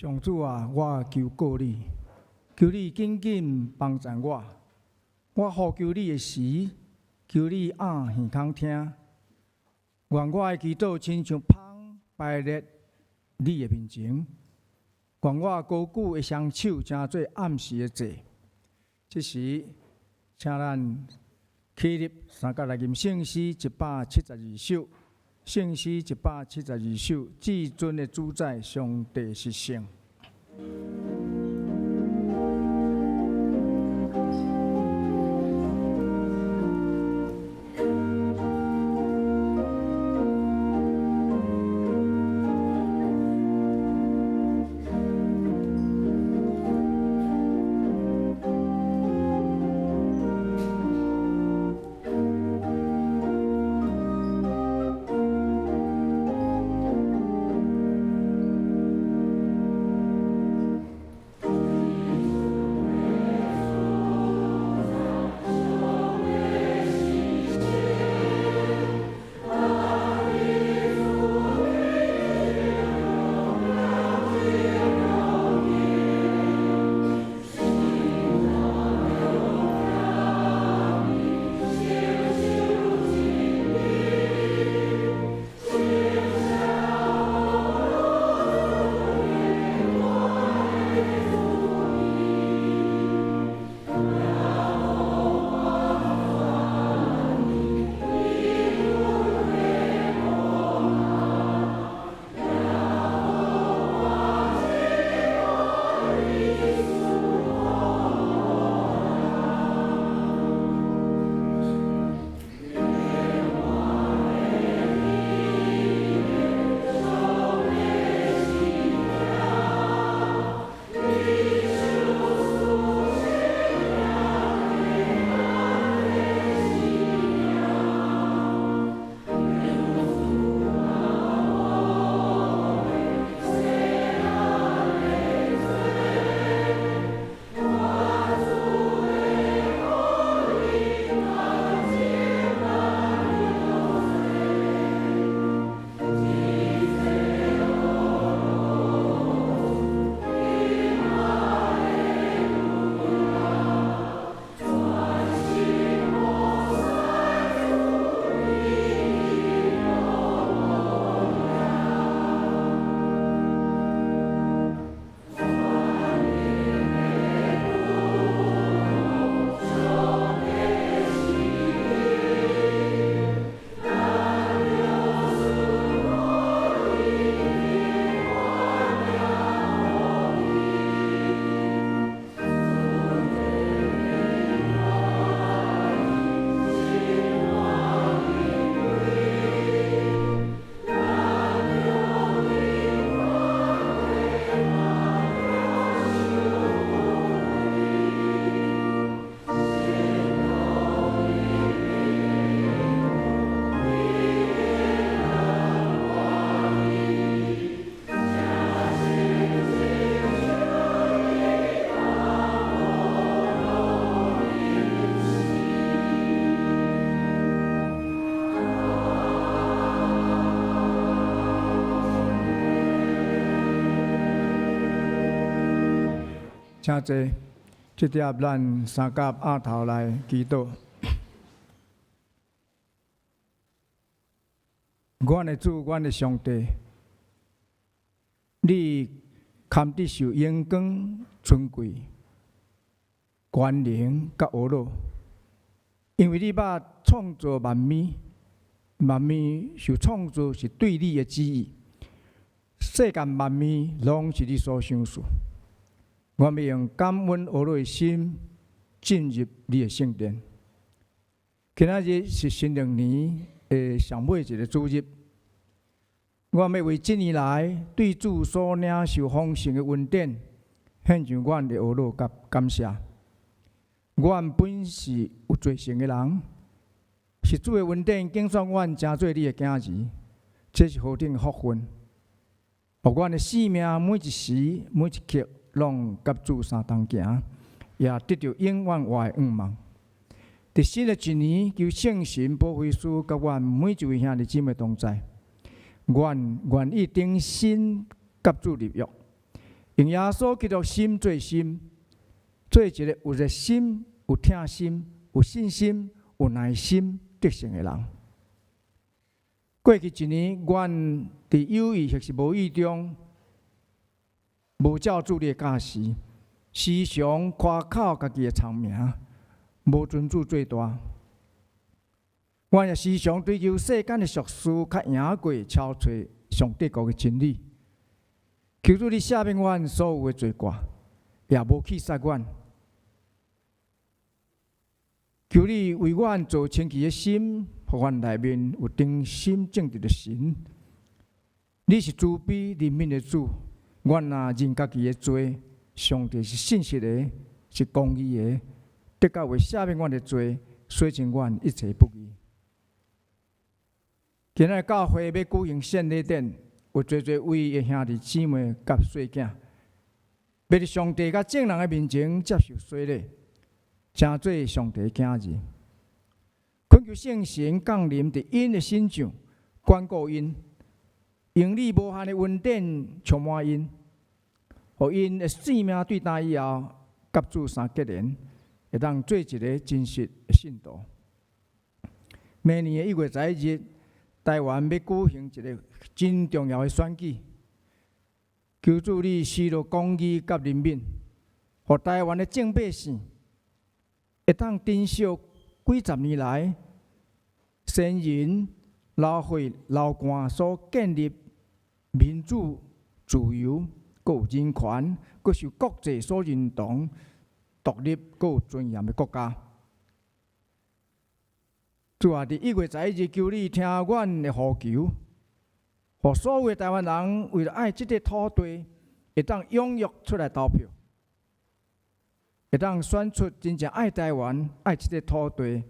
上主啊，我求告你，求你紧紧帮助我。我呼求你的时，求你耳耳孔听。愿我的祈祷亲像香摆列你的面前。愿我高举的双手成做暗时的祭。这时，请咱起立，三角来吟圣诗172首。圣诗172首，至尊的主宰，上帝是圣。请坐，这碟咱三甲额头来祈祷。阮的主，阮的上帝，你堪得受荣光、尊贵、权能甲恶乐，因为你捌创造万物，万物受创造是对你的旨意，世间万物拢是你所想事。我要用感恩恶乐的心进入你的圣殿。今仔日是新历年的上尾一个主日，我要为这年来对主所领受丰盛的恩典，献上阮的恶乐甲感谢。阮本是有罪性的人，是主的恩典拣选阮成做你的囝儿，这是何等的福分！互阮的性命每一时每一刻，拢甲主相同行，也得到永远活的愿望。伫新的一年，求圣神保惠师甲阮每一位兄弟姊妹同在。愿意定心甲主立约，用耶稣基督心做心，做一个有热心、有疼心、有信心、有耐心、德行的人。过去一年，阮伫有意或是无意中，无照主你的教示，时常夸口家己的长名，无尊主最大。阮也时常追求世间的俗事，较赢过超找上帝国的真理。求主你赦免阮所有的罪过，也无去杀阮。求你为阮做清奇的心，互阮内面有忠心正直的神。你是慈悲怜悯的主，阮若认家己的罪，上帝是信实的，是公义的，得到为赦免阮的罪，洗净阮一切不义。今日教会要举行献礼典，有侪侪位的兄弟姊妹甲细囝，要伫上帝甲众人的面前接受洗礼，成做上帝的囝儿。恳求圣神降临伫因的心上，管顾因，用你无限的恩典充满因，互因的生命对待以后，甲主相结连，会当做一个真实的信徒。明年的1月11日。台湾要举行一个真重要的选举，求主你施落公义甲人民，互台湾的正百姓会当珍惜几十年来先人老血流汗所建立民主、自由、阁有人权、阁受国际所认同、独立阁有尊严的国家。主啊，伫1月11日，求你听阮的呼求，互所有的台湾人为了爱这块土地，会当踊跃出来投票，会当选出真正爱台湾、爱这块土地，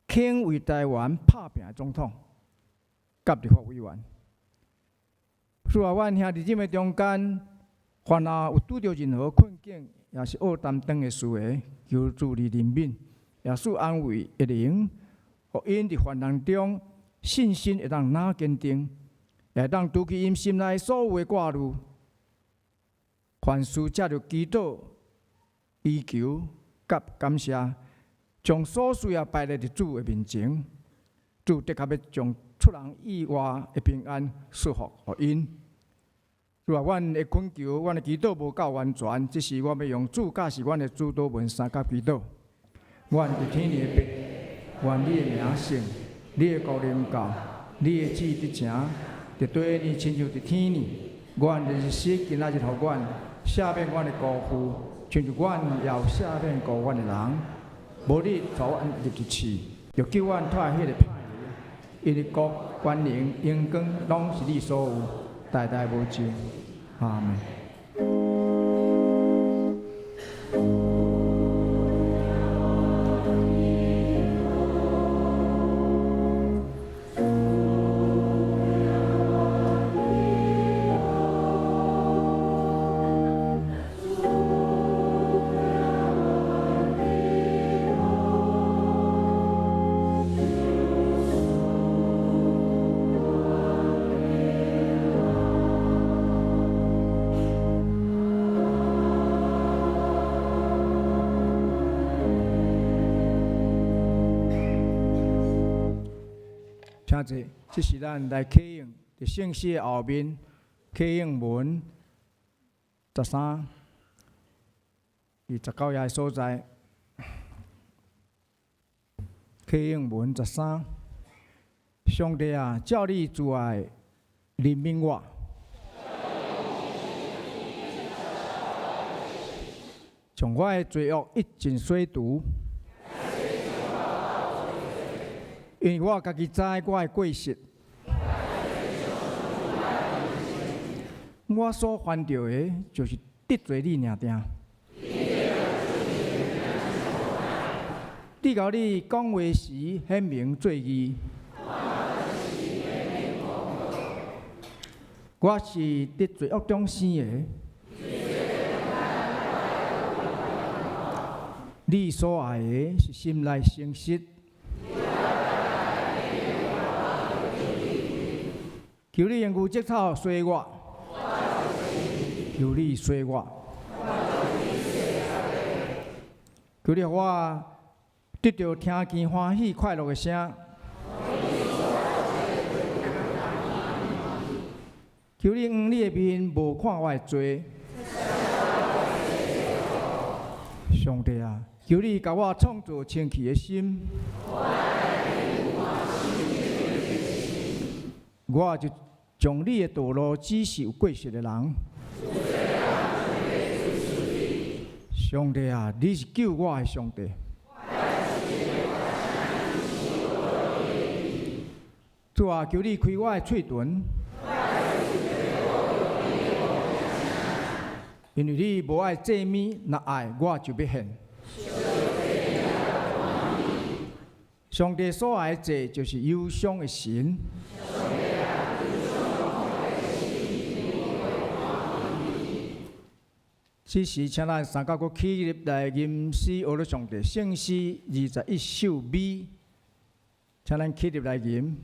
肯为台湾拍拼的总统、甲立法委员。主啊，阮兄弟姊妹中间，凡若有拄着任何困境，也是恶担当的事的，求主你怜悯，耶稣安慰一灵。互因伫患难中信心会当拿坚定，也会当拄起因心内所有的挂虑，凡事借着祈祷、祈求、甲感谢，将所需要摆在主的面前。主的确要将出人意外的平安赐福互因。主啊，阮的恳求，阮的祈祷无够完全，只是我要用主教示阮的主祷文三甲祈祷。阮伫天里的爸。愿你的名圣，你的国临到，你的旨意得成，伫地呢亲像伫天呢。愿日时今仔日互阮赦免阮的辜负，亲像阮也有赦免过阮的人。无你带阮入去试，就叫阮脱迄个歹人。因为国、权能、荣光，拢是你所有，代代无尽。阿门。请坐，这是咱来启用伫圣诗的后面启用文13，伫19页的所在。启用文13，上帝啊，照你慈爱怜悯我，将我的罪恶一尽洗除。因为我家己知我的过失，我所犯着的，就是得罪你尔定。你甲你讲话时显明做义，我是伫罪恶中生的。你所爱的是心内诚实。求你用牛舌头洗我，求你随我，求你让我得到听见欢喜快乐的声，求你用你的面无看我的罪，上帝啊，求你甲我创造清气的心，我就将你的道路指示有过失的人。上帝啊，你是救我的上帝。主啊，求你开我的嘴唇，因为你无爱祭物，若爱我就要献。上帝所爱的祭就是忧伤的神。此时，请咱三角国起立来吟诗，学了上帝圣诗21首美，请咱起立来吟。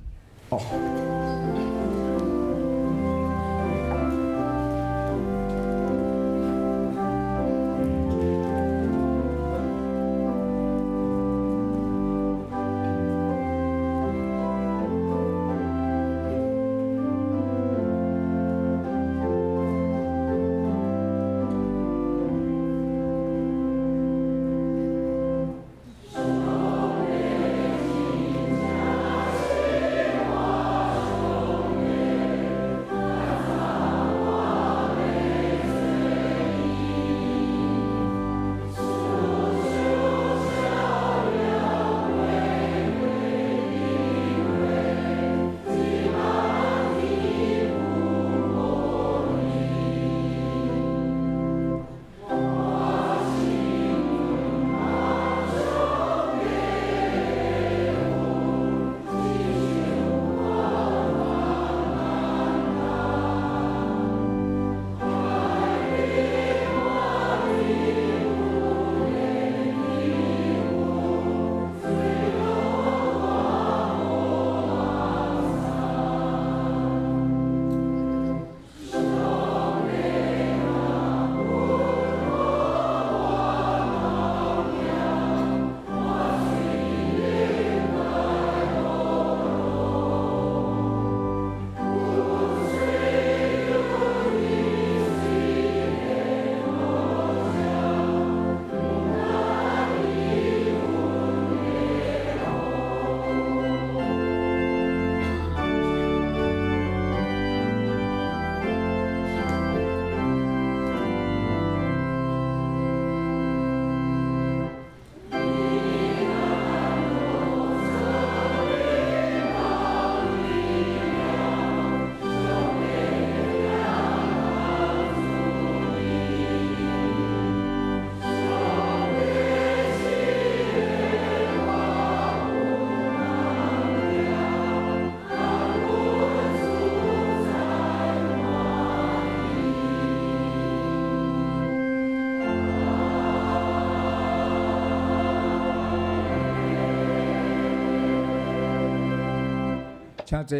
请坐，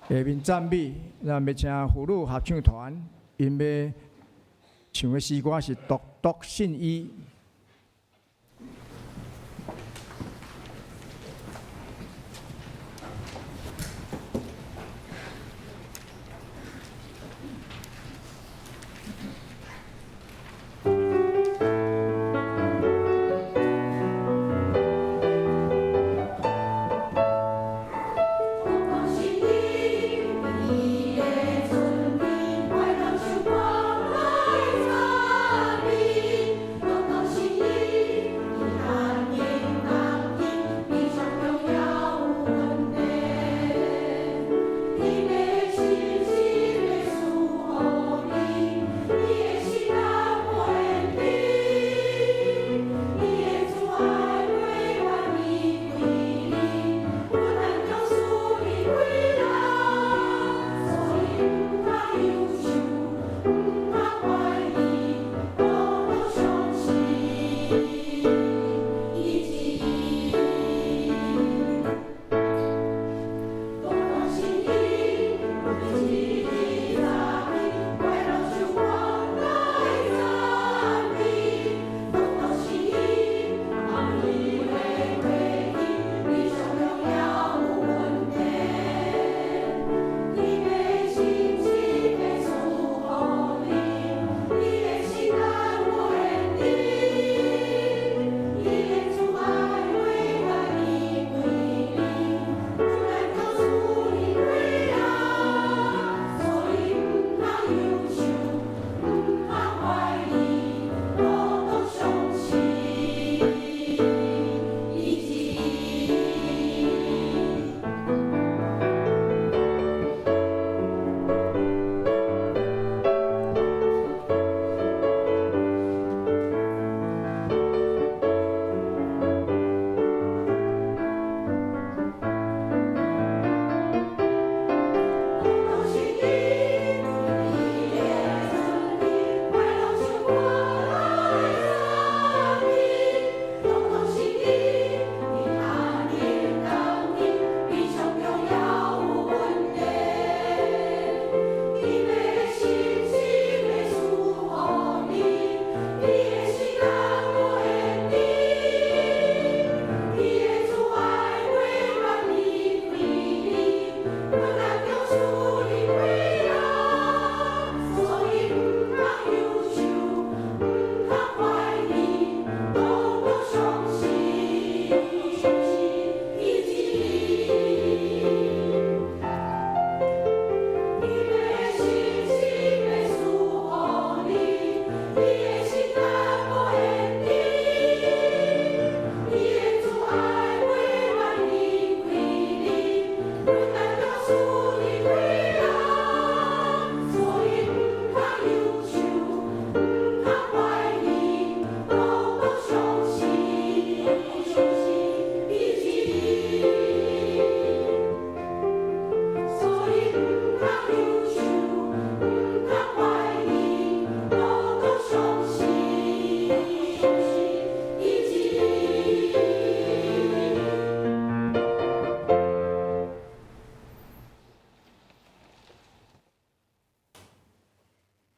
下面赞美，咱要请妇女合唱团，因要唱的诗歌是《独独信伊》。我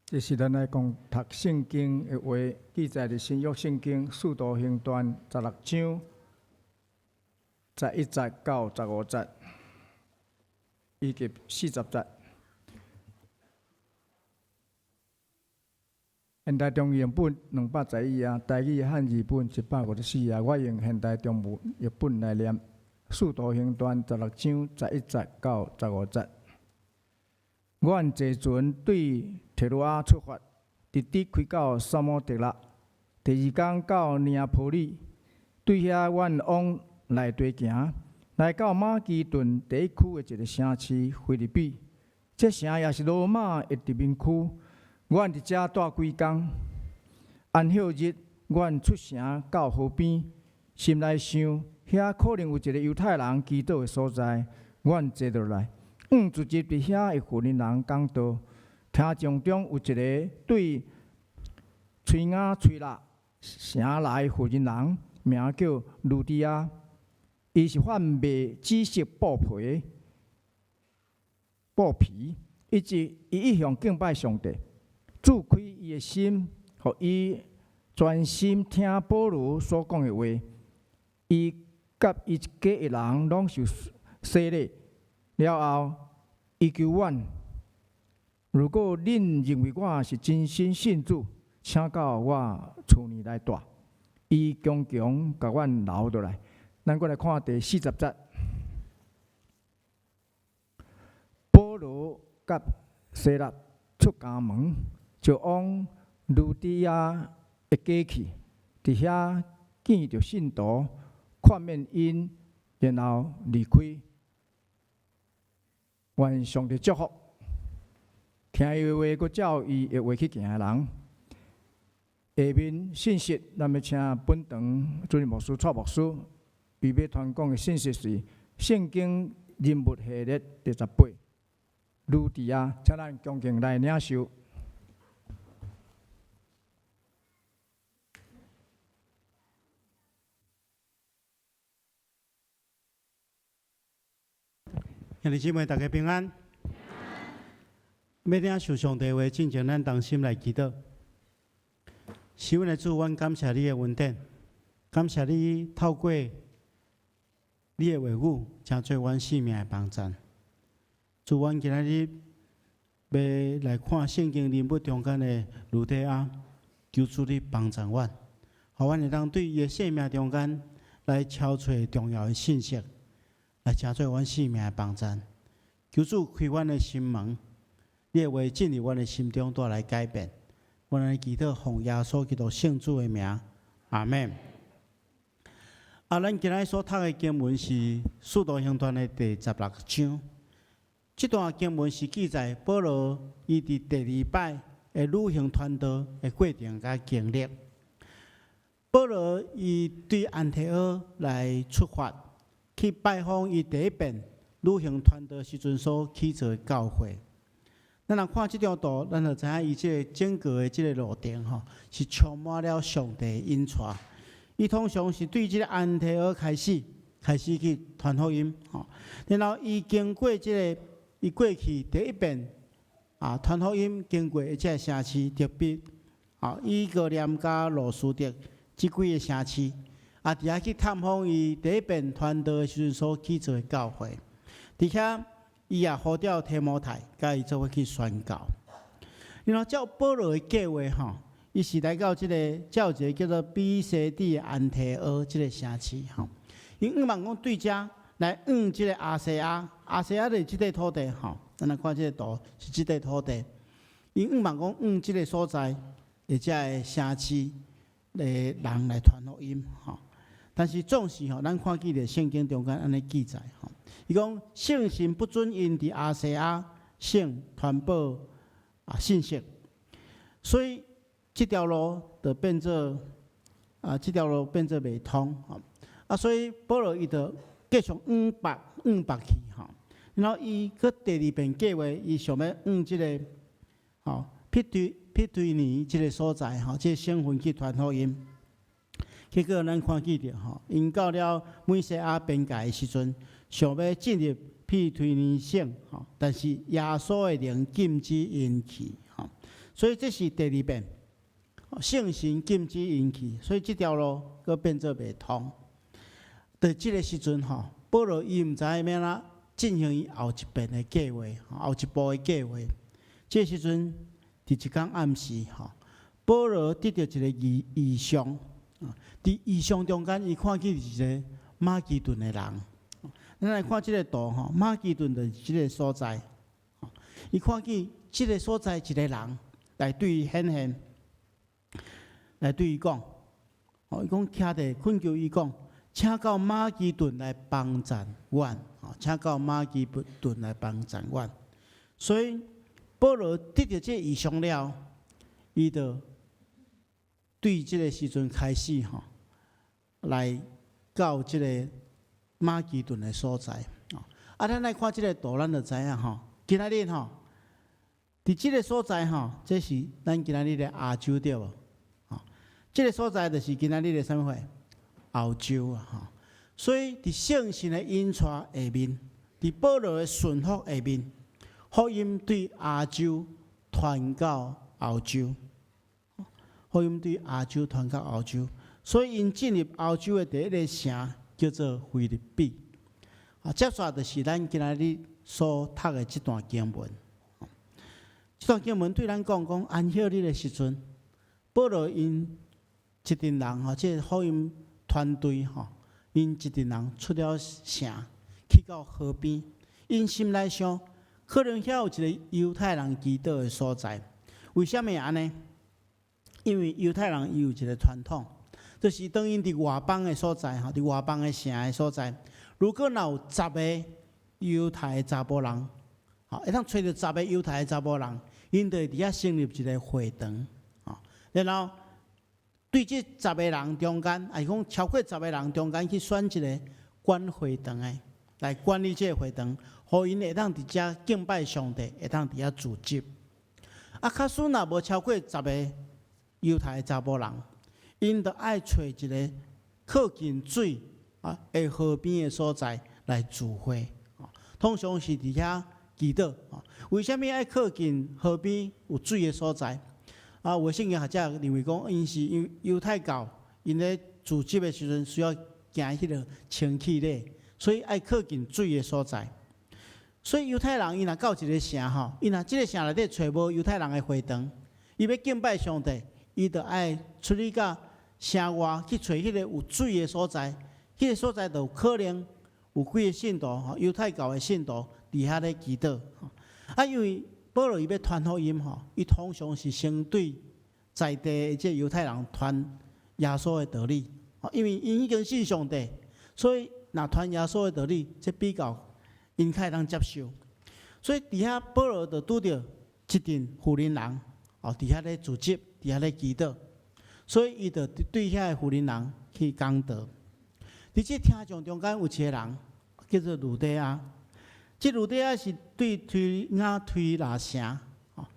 这是咱来讲读圣经的话，记载伫新约圣经《使徒行传》16章11节到15节，以及40节。现代中原本212啊，台语汉语本154啊。我用现代中文译本来念《使徒行传》16章11节到15节。阮坐船对提罗亚出发，直直开到萨摩德拉。第二天到尼亚波利，对遐阮往内地行，来到马其顿第一区的一个城市腓立比。这城也是罗马的殖民区。阮伫遮住几工。安息日，阮出城到河边，心内想，遐可能有一个犹太人祈祷的所在。阮坐落来。自集伫遐的妇人人讲道，听众中有一个对吹哑吹辣城内妇人人，名叫路迪亚，伊是贩卖紫色布皮，伊一向敬拜上帝，主开伊的心，互伊专心听保罗所讲的话。伊甲伊一家的人拢受洗礼。了后，伊求阮：如果恁认为我是真心信主，请到我厝里来住。伊强强甲阮留倒来。咱过来看第40节。保罗甲西拉出家门，就往路底亚的家去，伫遐见着信徒，看面因，然后离开。愿上帝祝福听伊的话，佮照伊的话去行的人。下面信息，咱要请本堂主任牧师蔡牧师预备传讲的信息是《圣经人物系列》第18。路迪亚，请咱恭敬来领受。兄弟姊妹，大家平安。要领受上帝话，进前咱同心来祈祷。是阮的主，阮感谢你的恩典，感谢你透过你的话语，成做阮生命的帮助。主，阮今仔日要来看圣经人物中间的路底亚，求主你帮助阮，互阮会当对伊的生命中间来敲出重要的信息。来成做阮生命的帮助，求主开阮的心门，你的话进入阮的心中，带来改变。阮来祈祷，奉耶稣基督圣主的名，阿门。咱今日所读的经文是《使徒行传》的第16章。这段经文是记载保罗伊伫第2摆的旅行传道的过程甲经历。保罗伊对安提阿来出发。去拜访伊第一遍旅行传道时阵所起造的教会。咱若看这张图，咱就知影伊这个整个的这个路程是充满了上帝的引带。伊通常是对这个安提阿开始去传福音然后伊经过这个伊过去第一遍传福音经过这个城市，特别以哥念甲罗斯德这几个城市。伫遐去探访伊第一遍传道的时阵所起造的教会，伫遐伊也呼召提摩太，甲伊做伙去宣教。然后照保罗的计划伊是来到这个叫一个叫做比西底安提阿这个城市因望讲对遮来这个亚细亚就是这块土地咱来看这个图是这块土地，因望讲这个所在的这个城市的人来传福音但是总是咱看见的圣经中间安尼记载伊讲圣神不准因伫亚细亚省传播信息，所以这条路就变做袂通所以保罗伊就继续北去然后伊去第2遍计划，伊想要这个庇推尼这个所在这个省份去传福音。结果咱看见着因到了美西亚边界的时阵，想要进入庇推尼省但是耶稣的灵禁止因去所以这是第二遍，圣神禁止引起，所以这条路佫变做袂通。在即个时阵吼，保罗伊毋知影要哪进行伊后一遍的计划，后一步的计划。这时阵，伫一天暗时吼，保罗得到一个异象，伫异象中间，伊看见一个马其顿的人。咱来看即个图吼，马其顿就是即个所在。伊看见即个所在一个人来对伊显现，来对伊讲，伊讲徛伫恳求伊讲，请到马其顿来帮助阮，请到马其顿来帮助阮。所以保罗得到这异象了，伊就对即个时阵开始来到即个马其顿的所在。咱来看即个图，咱就知影今仔日伫即个所在这是咱今仔日的亚洲对无？即个所在就是今仔日的啥物货？欧洲啊！所以伫圣神的引带下面，伫保罗的顺服下面，福音对亚洲传到欧洲，福音对亚洲传到欧洲，所以因进入欧洲的第一个城叫做腓立比。接下就是咱今仔日所读的这段经文。这段经文对咱讲安息日的时阵，保罗因一群人这福音团队因一群人出了城，去到河边。因心内想，可能遐有一个犹太人祈祷的所在。为什么安尼？因为犹太人伊有一个传统，就是当因伫外邦的所在伫外邦的城的所在，如果若有10个犹太的查甫人，会当找到10个犹太的查甫人，因就会伫遐成立一个会堂，然后对这10个人中间，还是讲超过10个人中间去选一个管会堂的来管理这个会堂，互因会当伫遮敬拜上帝，会当伫遐聚集。假使若无超过10个犹太的查甫人，因就爱找一个靠近水的河边的所在来聚会，通常是伫遐祈祷。为什么爱靠近河边有水的所在？有圣经学者认为讲，因是犹太教因咧聚集的时阵需要行迄个清气礼，所以爱靠近水的所在。所以犹太人伊若到一个城伊若即个城内底找无犹太人的会堂，伊要敬拜上帝，伊就爱出去到城外去找迄个有水的所在。迄个所在就有可能有几个信徒犹太教的信徒伫遐咧祈祷。因为保罗伊要传福音伊通常是先对在地的这犹太人传耶稣的道理，因为因已经信上帝，所以若传耶稣的道理，这比较因较会当接受。所以伫遐保罗就拄着一群妇人人伫遐咧聚集，伫遐咧祈祷，所以伊就对遐个妇人人去讲道。伫这听众中间有一个人叫做路底亚，这路底亚是对推雅推拿城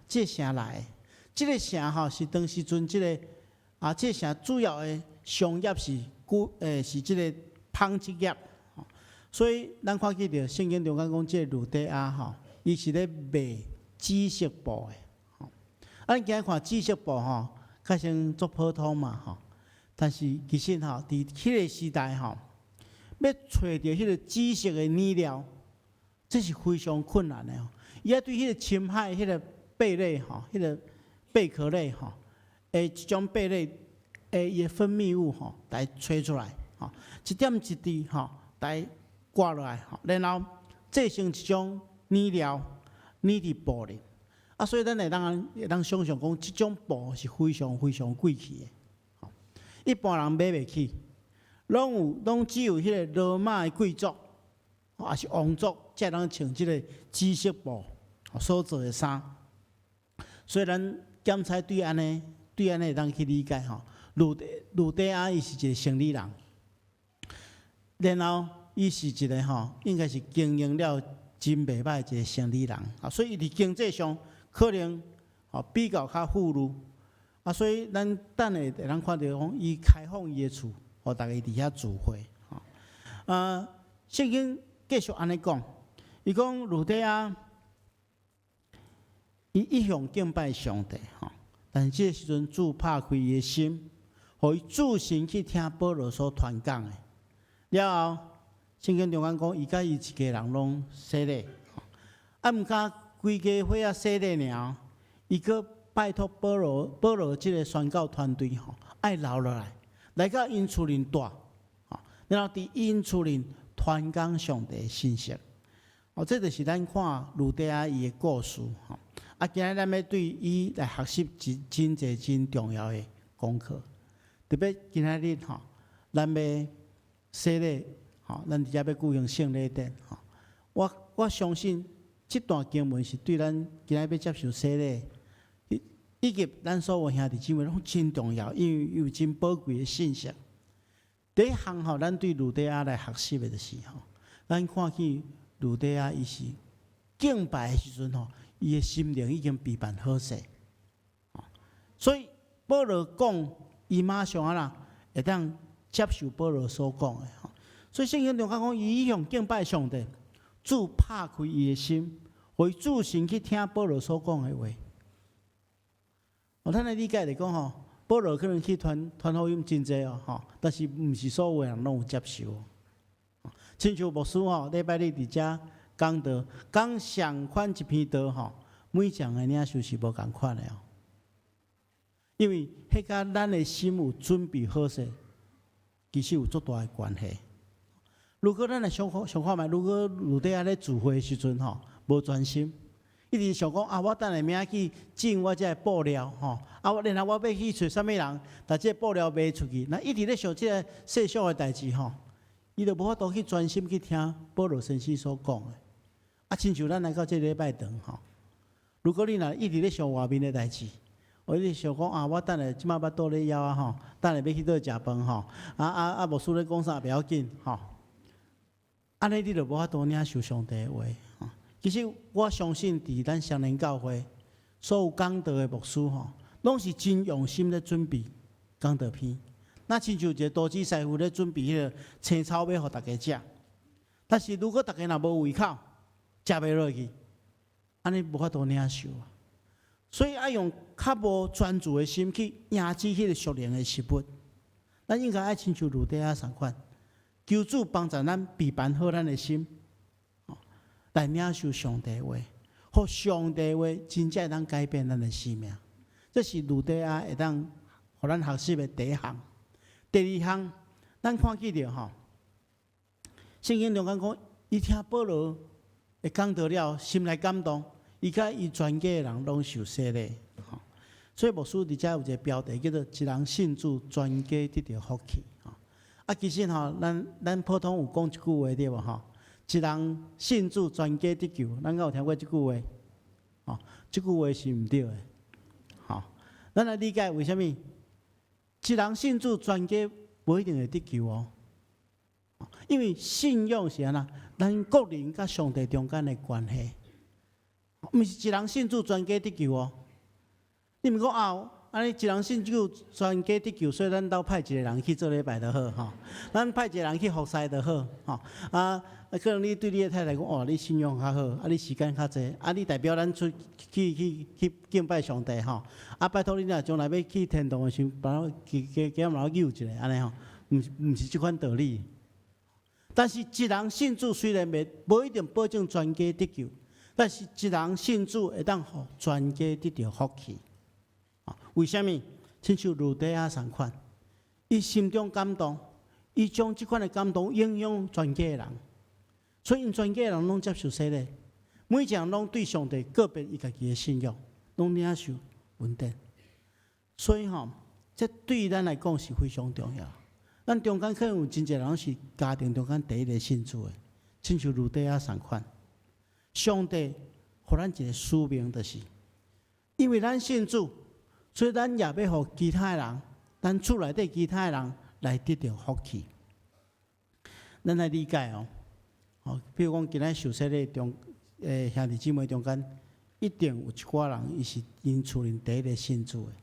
这城来的。这个城是当时阵这个这城主要的商业是是这个纺织业，所以咱看见着圣经中间讲这个路底亚伊是咧卖紫色布的。咱今日看紫色布较像足普通嘛但是其实伫迄个时代要找到迄个紫色的染料，这是非常困难的伊要对迄个深海迄个贝类迄个贝壳类一种贝类伊的分泌物来吹出来一点一滴来刮落来然后制成一种染料染伫布里所以咱会当想象讲，这种布是非常非常贵气的，一般人买袂起。拢只有迄个罗马的贵族，也是王族，才能穿即个紫色布所做的衫。所以咱检查对安尼会当去理解路底亚伊是一个生理人，然后伊是一个应该是经营了真袂歹一个生理人所以伊伫经济上可能比较较富裕所以咱等下会当看到讲，伊开放伊的厝。互大家伫遐聚会，圣经继续安尼讲，伊讲路底亚伊一向敬拜上帝吼，但是这个时阵主拍开伊的心，互伊自身去听保罗所传讲的。了后，圣经中讲，伊甲伊一家人拢洗礼，啊，毋敢规家伙仔洗礼尔，伊阁拜托保罗即个宣教团队吼，爱留落来，来到因厝里住，吼，然后伫因厝里传讲上帝的信息。哦，这就是咱看路德亚伊的故事吼。啊，今日咱要对伊来学习真侪真重要的功课，特别今仔日吼，咱要洗礼，吼，咱直接要举行圣礼典，吼。我相信这段经文是对咱今日要接受洗礼，以及咱所有兄弟姊妹拢真重要，因为有真宝贵的信息。第一项吼，咱对路德亚来学习的就是吼，咱看见路德亚伊是敬拜的时阵吼。伊的心灵已经备办好势，所以保罗讲，伊马上会当接受保罗所讲的。所以圣经中讲，伊用敬拜上帝，主拍开伊的心，互伊自身去听保罗所讲的话。咱的理解来讲吼，保罗可能去传福音真济哦，但是毋是所有人拢有接受。亲像牧师礼拜日伫遮。讲道讲上款一篇道吼，每讲的领袖是无共款的哦。因为迄甲咱的心有准备好势，其实有足大的关系。如果咱来想看觅，如果路德亚咧聚会的时阵吼，无专心，一直想讲啊，我等下明去种我这布料吼，啊，然后我要去找啥物人，把这布料卖出去，那一直咧想这个世俗的代志吼，伊就无法度去专心去听保罗先生所讲的。啊，亲像咱来到这礼拜堂吼，如果你若一直咧想外面的代志，我一直想讲啊，我等下即摆巴肚咧枵啊吼，等下要去倒食饭吼，牧师咧讲啥袂要紧吼，安尼你就无法度领受上帝的话。其实我相信伫咱双连教会所有讲道的牧师吼，拢是真用心咧准备讲道篇。那亲像一个多子师傅咧准备迄个青草要互大家食，但是如果大家若无胃口，食袂落去，安尼无法度领受啊！所以爱用较无专注的心去压制迄个属灵的食物。咱应该爱亲像路德亚同款，求主帮助咱备办好咱的心，来领受上帝话，互上帝话真正能改变咱的生命。这是路德亚会当互咱学习的第一项。第二项，咱看见着吼，圣经中讲，伊听保罗。会讲到了，心内感动，伊甲伊全家的人拢受洗礼，所以牧师伫遮有一个标题叫做“一人信主，全家得到福气”。其实咱普通有讲一句话对无吼？一人信主，全家得救。咱敢有听过这句话？这句话是毋对的。咱来理解为什么？一人信主，全家无一定会得救哦。因为信仰是安那，咱个人甲上帝中间的关系，毋是一人信主全家得救哦。你毋讲啊，安尼一人信主全家得救，所以咱兜派一个人去做礼拜就好吼，咱派一个人去服侍就好吼。可能你对你的太太讲哦，你信仰较好，你时间较济，你代表咱出去敬拜上帝吼。拜托你若将来要去天堂的时候，帮我加毛救一下，安尼吼，毋是即款道理。但是一人信主虽然无一定保证全家得救，但是一人信主会当互全家得到福气。为什么？亲像路德亚同款，伊心中感动，伊将即款的感动影响全家的人，所以因全家的人拢接受洗礼，每一个人拢对上帝个别伊家己的信仰，拢领受稳定。所以这对于咱来讲是非常重要。咱中间可能有真侪人是家庭中间第一个信主的，亲像路德亚同款。上帝互咱一个使命，就是因为咱信主，所以咱也要互其他人，咱厝内底其他人来得到福气。咱来理解比如讲今仔受洗礼中，兄弟姊妹中间，一定有一寡人伊是因厝里第一个信主的。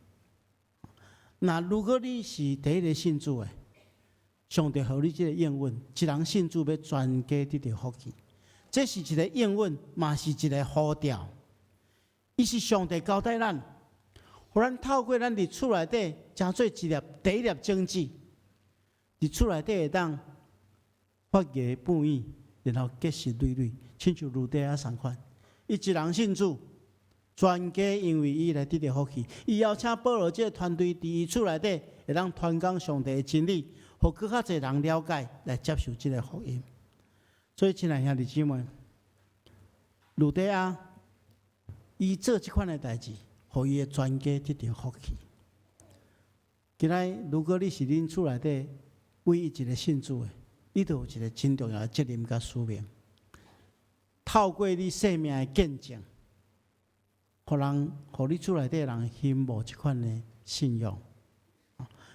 那如果你是第一个信主的，上帝予你这个应允，一人信主要全家得到福气，这是一个应允，嘛是一个呼召。伊是上帝交代咱，互咱透过咱伫厝内底，诚做第一粒种子，伫厝内底会当发芽布衣，然后结实累累，亲像路底啊同款。伊一人信主，全家因为伊来得到福气。伊邀请保罗这个团队伫伊厝内底，会当传讲上帝的真理，互更较侪人了解，来接受这个福音。所以，亲爱兄弟姊妹，路底啊，伊做即款的代志，互伊的全家得到福气。今仔如果你是恁厝内底唯一一个信主的，你就有一个真重要的责任甲使命。透过你生命的见证，互你厝内底人羡慕即款的信仰。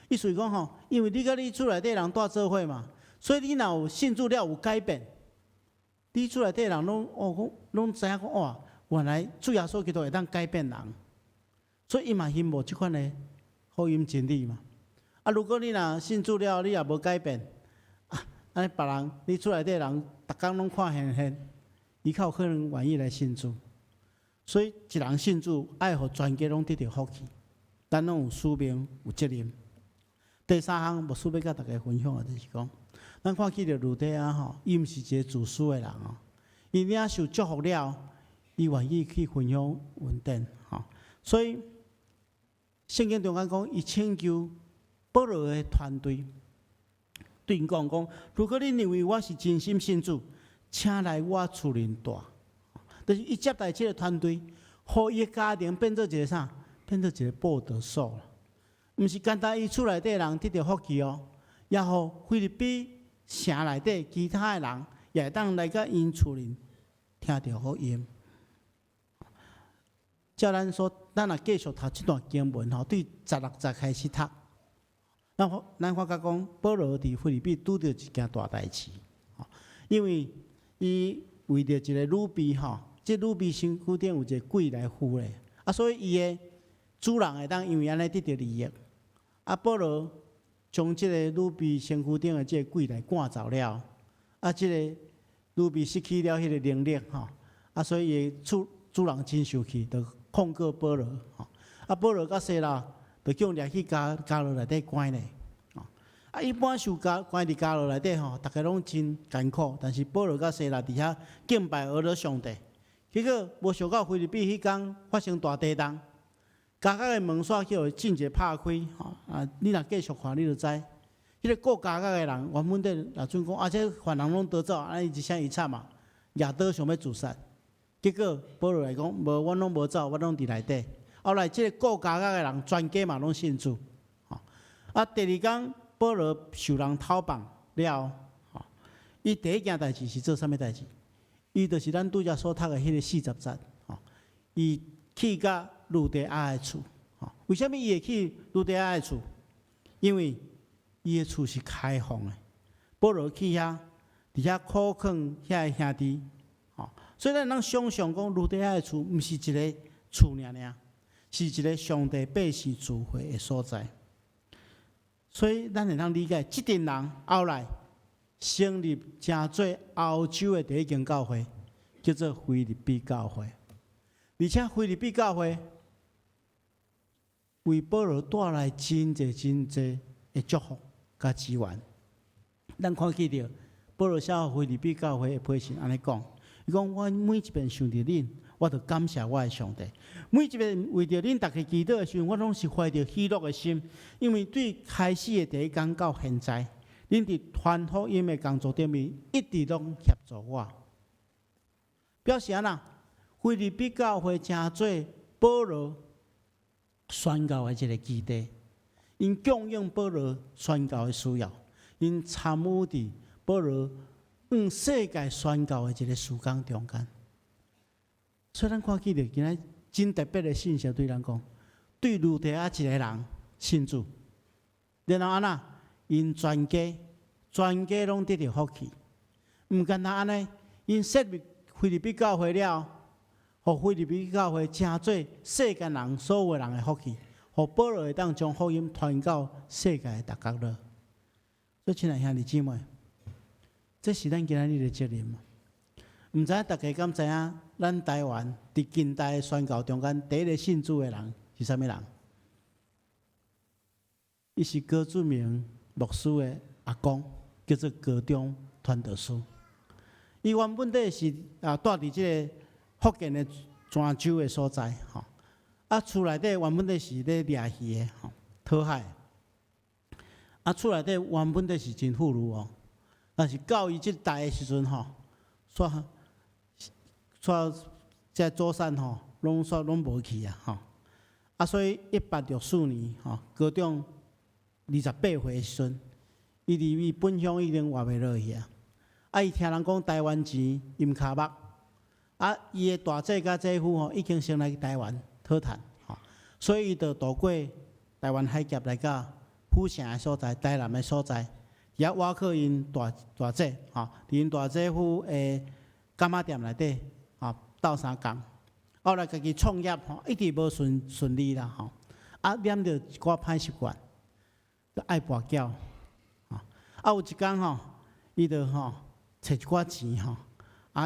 意思是讲吼，因为你甲你厝内底人住做伙嘛，所以你若有信主了有改变，你厝内底人拢知影讲哇，原来主耶稣基督会当改变人，所以伊嘛羡慕即款的福音真理嘛。啊，如果你若信主了，你也无改变，安尼别人你厝内底人，逐工拢看现。伊较有可能愿意来信主，所以一人信主，爱互全家拢得到福气。咱拢有使命、有责任。第三项，牧师要甲大家分享的，就是讲，咱看见着路底啊吼，伊毋是一个自私的人哦，伊领受祝福了，伊愿意去分享恩典吼。所以圣经中讲，伊请求保罗的团队对因讲，如果你认为我是真心信主，请来我厝里住，就是伊接待这个团队，互伊的家庭变做一个啥？变做一个报道所了。毋是简单伊厝内底人得到福气哦，也互菲律宾城内底其他的人也会当来到因厝里听到福音。照咱说，咱若继续读这段经文吼，对16节开始读，咱发觉讲，保罗伫菲律宾拄到一件大代志，因为伊为着一个女婢吼，这女婢身躯顶有一个鬼来附咧，所以伊的主人会当因为安尼得到利益。保罗将这个女婢身躯顶的这个鬼来赶走了，这个女婢失去了迄个能力吼，所以伊的主人真生气，就控告保罗吼。保罗甲西拉就叫掠去监牢内底关咧。一般受关伫监牢内底吼，大家拢真艰苦，但是保罗甲西拉伫遐敬拜俄罗上帝，结果无想到菲律宾迄天发生大地震，家的门锁叫进一拍开吼，你若继续看，你就知，迄个顾家的人原本伫若准讲，这犯人拢逃走，伊一声伊惨啊，夜倒想要自杀，结果保罗来讲，无，阮拢无走，我拢伫内底。后来即个顾家的人全家嘛拢信主，第二天。保罗受人讨绑了，伊第一件代志是做啥物代志？伊就是咱拄则所读的迄个40节，伊去到路底亚的厝，为什么伊会去路底亚的厝？因为伊的厝是开放的，保罗去遐，伫遐苦劝遐的兄弟，所以咱能想象讲路底亚的厝毋是一个厝尔，是一个上帝百姓聚会的所在。所以，咱会通理解，这群人后来成立真做欧洲的第一间教会，叫做菲律宾教会。而且，菲律宾教会为保罗带来真侪的祝福甲资源。咱看见着保罗写菲律宾教会的批信安尼讲，伊讲我每一遍想到恁，我就感谢我的上帝。每一遍为着恁大家祈祷的时候，我拢是怀着喜乐的心，因为对开始的第一天到现在，恁伫传福音的工作顶面一直拢协助我。表示安那，菲律宾教会诚做保罗宣教的一个基地，因供应保罗宣教的需要，因参与伫保罗世界宣教的一个事工中间。所以咱看见着今仔真特别的信息，对咱讲，对路底亚一个人信主，然后安那，因全家拢得到福气。毋简单安尼，因设立菲律宾教会了，互菲律宾教会诚做世间人所有人的福气，互保罗会当将福音传到世界的各角落。所以，亲爱兄弟姊妹，这是咱今仔日的责任嘛。毋知影大家敢知影？咱台湾伫近代的宣教中间，第一个信主的人是啥物人？伊是高志明牧师的阿公，叫做高中传道师。伊原本底是住伫即个福建的泉州的所在，吼。厝内底原本底是咧掠鱼的，吼，讨海。厝内底原本底是真富裕哦，但是到伊即代的时阵，吼，即祖产吼，拢无去啊，吼。所以1864年，吼，高中28岁的时阵，伊离伊本乡已经活袂落去啊。伊听人讲台湾钱伊毋骹目，伊的大姐甲姐夫吼已经先来台湾讨趁，吼，所以伊就渡过台湾海峡来到府城的所在、台南的所在，遐挖靠因大姐，吼，伫因大姐夫的干妈店内底，吼，斗相共。后来家己创业，吼，一直无顺利啦，吼，染着一寡歹习惯，爱跋筊，吼，有一天吼，伊就吼找一寡钱吼，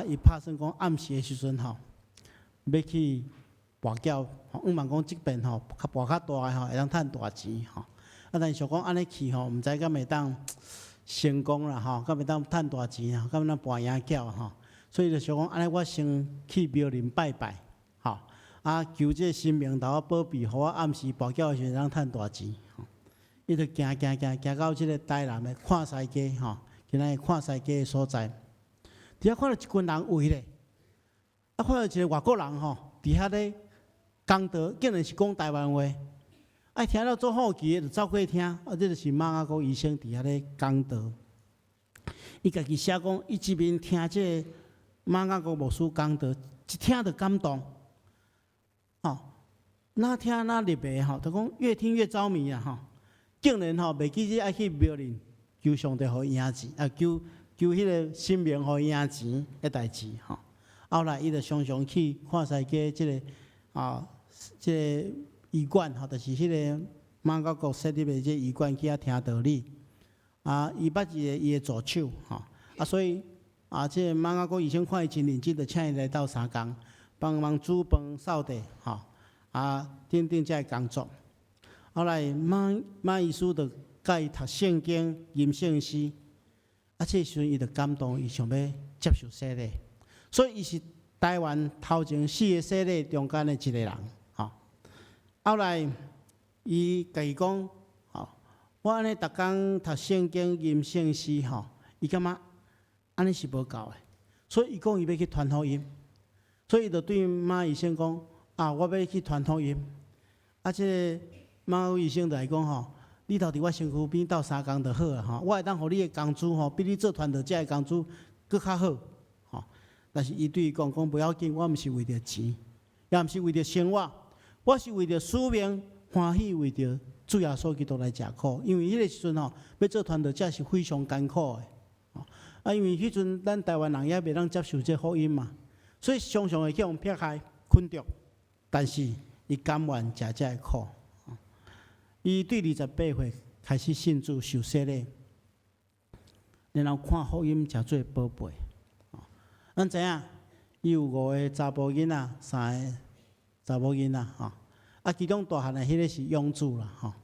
伊拍算讲暗时的时阵吼，要去跋筊，毋茫讲即边吼跋较大的吼会当趁大钱吼，但是想讲安尼去吼，毋知敢会当成功啦吼，敢会当趁大钱啊，敢会当跋赢筊吼，所以就想讲安尼，我先去庙林拜拜。吼，求这神明头保庇，互我暗时跋筊的时阵通趁大钱。吼，伊就行到即个台南的看西街，吼，今仔日看西街的所在，伫遐看到一群人围咧，看到一个外国人吼，伫遐咧讲道，竟然是讲台湾话。听到做好奇的，就走过去听，这就是马雅国医生伫遐咧讲道。伊家己写讲，伊一面听这个马雅国牧师讲道，一听就感动。哪听哪入迷吼，就讲越听越着迷啊吼！竟然吼袂记爱去庙里求上帝互伊赢钱，求迄个神明互伊赢钱的代志吼。后来伊就常常去看西街即个即个医馆吼，就是迄个马国国设立的即个医馆去遐听道理。伊捌伊的助手吼，所以即个马国医生看伊真认真，就请伊来斗相共，帮忙煮饭扫地吼。等等遮个工作，后来马医师就教伊读圣经、吟圣诗，这时阵伊就感动，伊想要接受洗礼，所以伊是台湾头前4个洗礼中间的一个人。后来伊家己讲，我安尼逐工读圣经、吟圣诗，伊感觉安尼是无够的，所以伊讲伊要去传福音，所以伊就对马医生讲。我要去传福音，这个马医生就来讲吼，你头伫我身躯边斗3工就好啊吼，我会当互你的工资吼，比你做传道者的工资搁较好吼。但是伊对伊讲不要紧，我毋是为着钱，也毋是为着生活，我是为着使命欢喜，为着主耶稣基督来吃苦。因为迄个时阵吼，要做传道者是非常艰苦的，因为迄阵咱台湾人也袂当接受这福音嘛，所以常常会叫人撇开困着。但是伊甘愿吃这个苦，伊对28岁开始信主受洗礼，然后看福音诚做宝贝。咱知影，伊有5个查甫囡仔，3个查某囡仔，其中大汉的迄个是养子啦，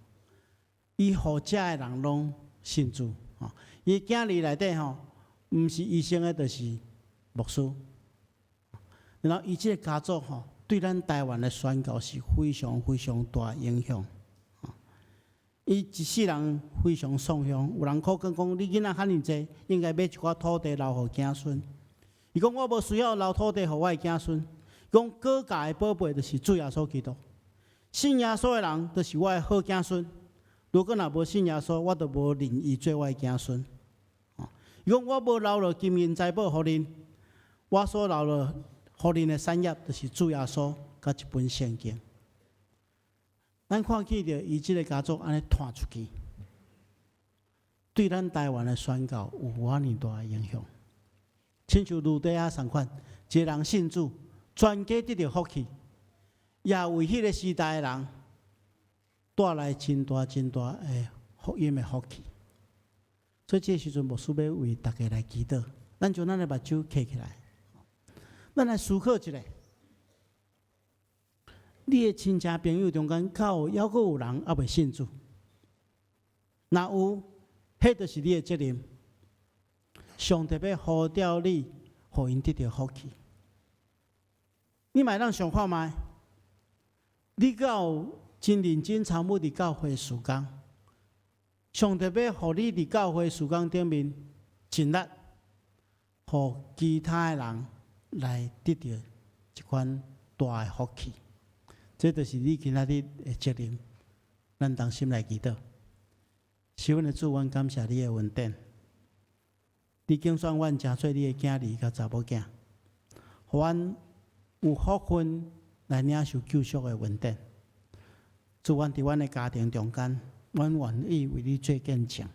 伊互遮的人拢信主，伊囝儿内底毋是医生的，就是牧师。然后伊即个家族对咱台湾的宣教是非常非常大影响。伊一世人非常崇尚，有人口讲你囡仔遐尼济，应该买一寡土地留互子孙。伊讲我无需要留土地互我的子孙，讲国家的宝贝就是主耶稣基督，信耶稣的人就是我的好子孙。如果若无信耶稣，我就无认伊做我的子孙。伊讲我无留落金银财宝互恁，我所留落。互恁的产业就是主耶稣甲一本圣经。咱看见着伊即个家族安尼传出去，对咱台湾的宣教有偌尼大的影响。亲像路底亚同款，一个人信主，全家得到福气，也为迄个时代的人带来真大的福音的福气。所以这时阵牧师要为大家来祈祷，咱将咱的目睭闭起来。咱来思考一下，你的亲戚朋友中间，还有阁有人还未信主，若有，迄就是你的责任。上帝要呼召你，互因得到福气。你莫当想看卖，你敢有真认真参与伫教会事工？上帝要互你伫教会事工顶面尽力，互其他的人来得到一款大的福气。这就是你今仔日的责任。咱同心来祈祷。是阮的主，阮感谢你的恩典。你拣选阮真做你的囝儿甲查某囝，互阮有福分来领受救赎的恩典。主，阮伫阮的家庭中间，阮愿意为你做见证。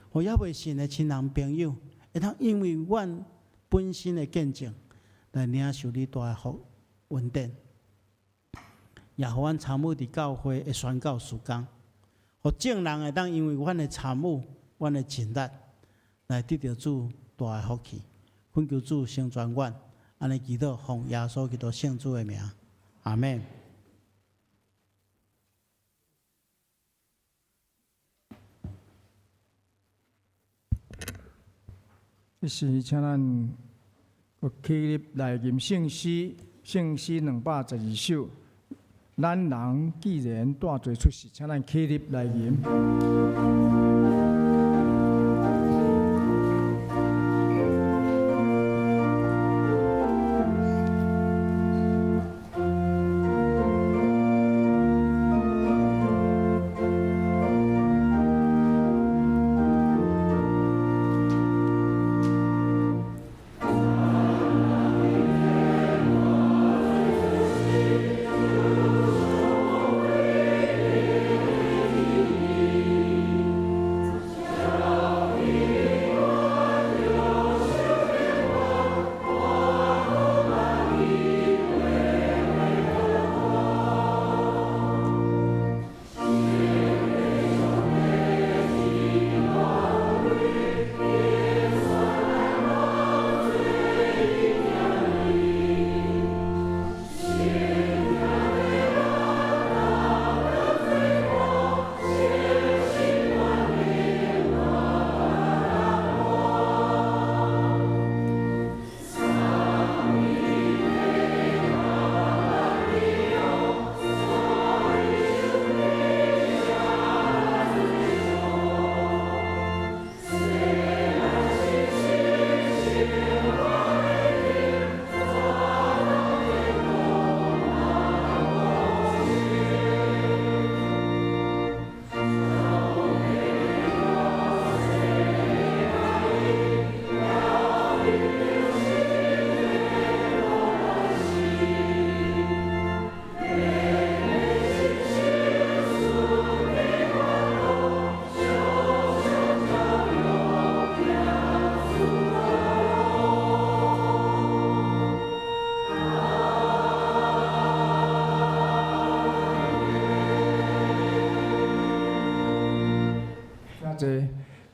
互也未信的亲人朋友，会通因为阮本身的见证来领受你大的福恩典，也互阮参与伫教会的宣教事工。互众人会当因为阮的参与、阮的尽力，来得到主大的福气。恳求主成全阮，安尼祈祷，奉耶稣基督圣主的名，阿门。这是请咱起立来吟圣诗212首。咱人既然大罪出世，请咱起立来吟。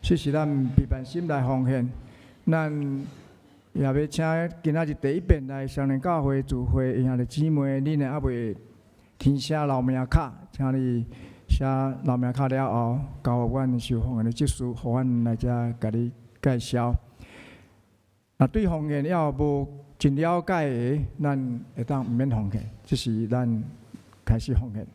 这是咱陪伴心来奉献，咱也要请今仔日第一遍来双连教会聚会，兄弟姊妹，恁若还未填写留名卡，请你写留名卡了后，交阮受奉献的职事，互阮来遮甲你介绍。若对奉献要无真了解的，咱会当毋免奉献。这是咱开始奉献。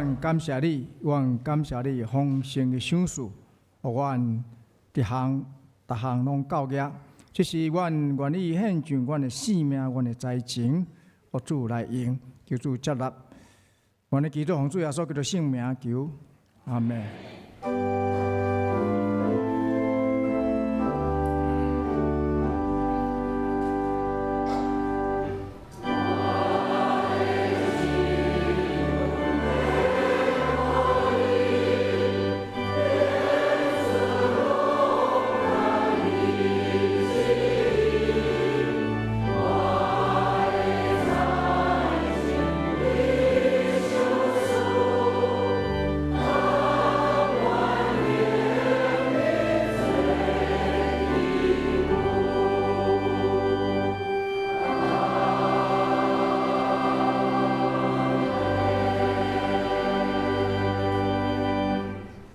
阮感谢你，阮感谢你丰盛的赏赐，互阮逐项拢够额。这是阮愿意献上阮的性命、阮的财情，互主来用，求主接纳。阮的祈祷奉主耶稣基督圣名求，阿门。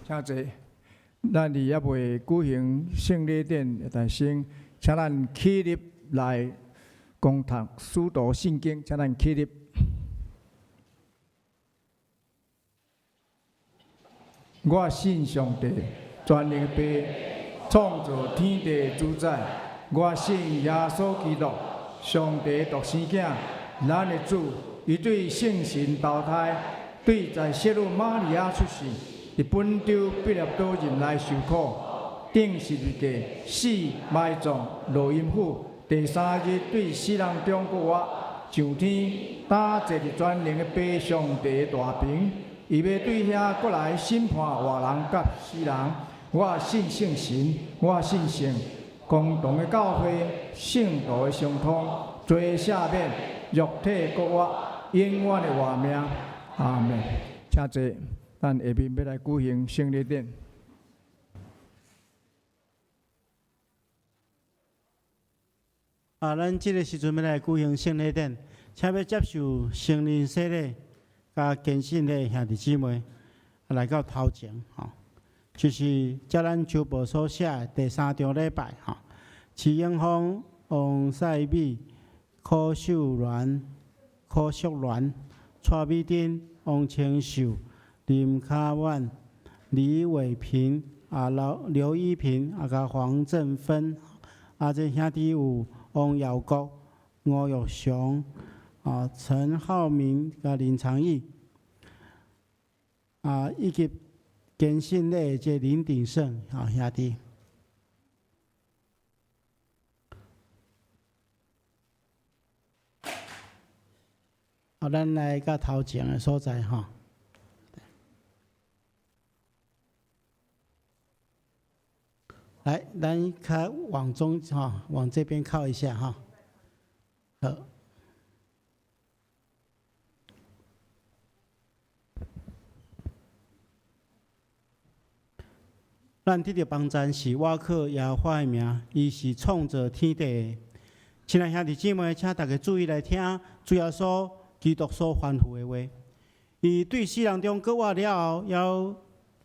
请坐，咱伫还未举行圣礼典的大声，请咱起立来共读《使徒圣经》，请咱起立。我信上帝，全能的爸，创造天地的主宰。我信耶稣基督，上帝独生囝，咱的主，伊对圣神投胎，对在圣母玛利亚出世。伫本州毕业岛人来受苦，顶十字架死埋葬落阴府，第三日对死人中复活，上天打坐伫全能的爸上帝的大屏，伊要对遐过来审判活人甲死人。我信圣神，我信圣共同的教会，圣道的相通，罪赦免，肉体复活，永远的活命。阿门。请坐。咱下面要来举行圣礼典。咱这个时阵要来举行圣礼典，请要接受圣灵洗礼、甲坚信的兄弟姊妹来到头前，就是照咱周报所写的第3章礼拜，齐永芳、王赛美、柯秀兰、柯淑兰、蔡美珍、王清秀。林卡万、李伟平、刘一平、甲黄振芬，这兄弟有王耀国、吴玉雄、陈浩明、甲林长义，以及坚信的这林鼎盛兄弟。咱来到头前的所在来，咱较往中往这边靠一下好。咱得到帮赞是我靠耶和华的名，伊是创造天地的。亲爱兄弟姊妹，请大家注意来听主耶稣基督所吩咐的话。伊对世人中搁活了后，要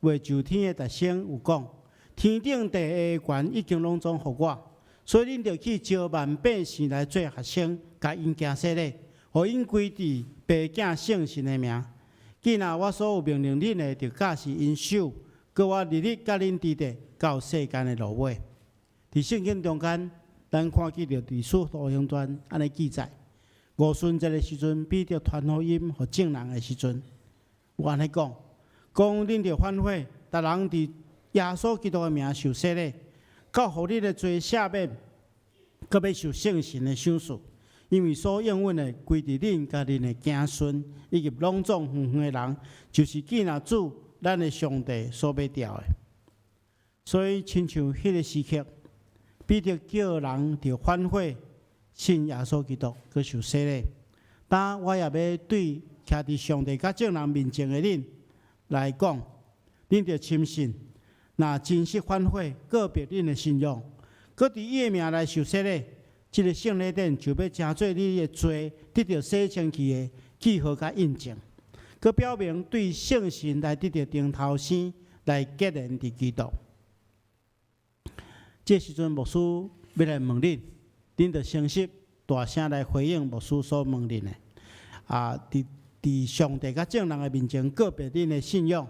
为救天的特性有讲。天顶地下的权已经拢总互我，所以恁着去招万百姓来做学生，甲因行洗礼，互因归伫爸囝圣神的名。既然我所有命令恁的，着教是因守，搁我日日甲恁伫地到世间的落尾。伫圣经中间，咱看见着伫使徒行传安尼记载，五旬节的时阵，彼得传福音互众人的时阵，有安尼讲恁着反悔，逐人伫耶稣基督的名受洗礼，到互你的罪赦免，搁要受圣神的赏赐。因为所应允的归伫恁甲恁的子孙，以及拢总远远的人，就是既然主咱的上帝所要调的。所以，亲像迄个时刻，彼得叫人着反悔，信耶稣基督，搁受洗礼。当我也要对徛伫上帝甲众人面前的恁来讲，恁着深信。若真实反悔，告别恁的信仰，搁伫伊的名来受洗礼，这个圣礼典就要成做你的罪得到洗清去的记号甲印证，搁表明对圣神来得到顶头生来结连伫基督。这时阵牧师要来问恁，恁着诚实大声来回应牧师所问恁的。伫伫上帝甲众人的面前告别恁的信仰，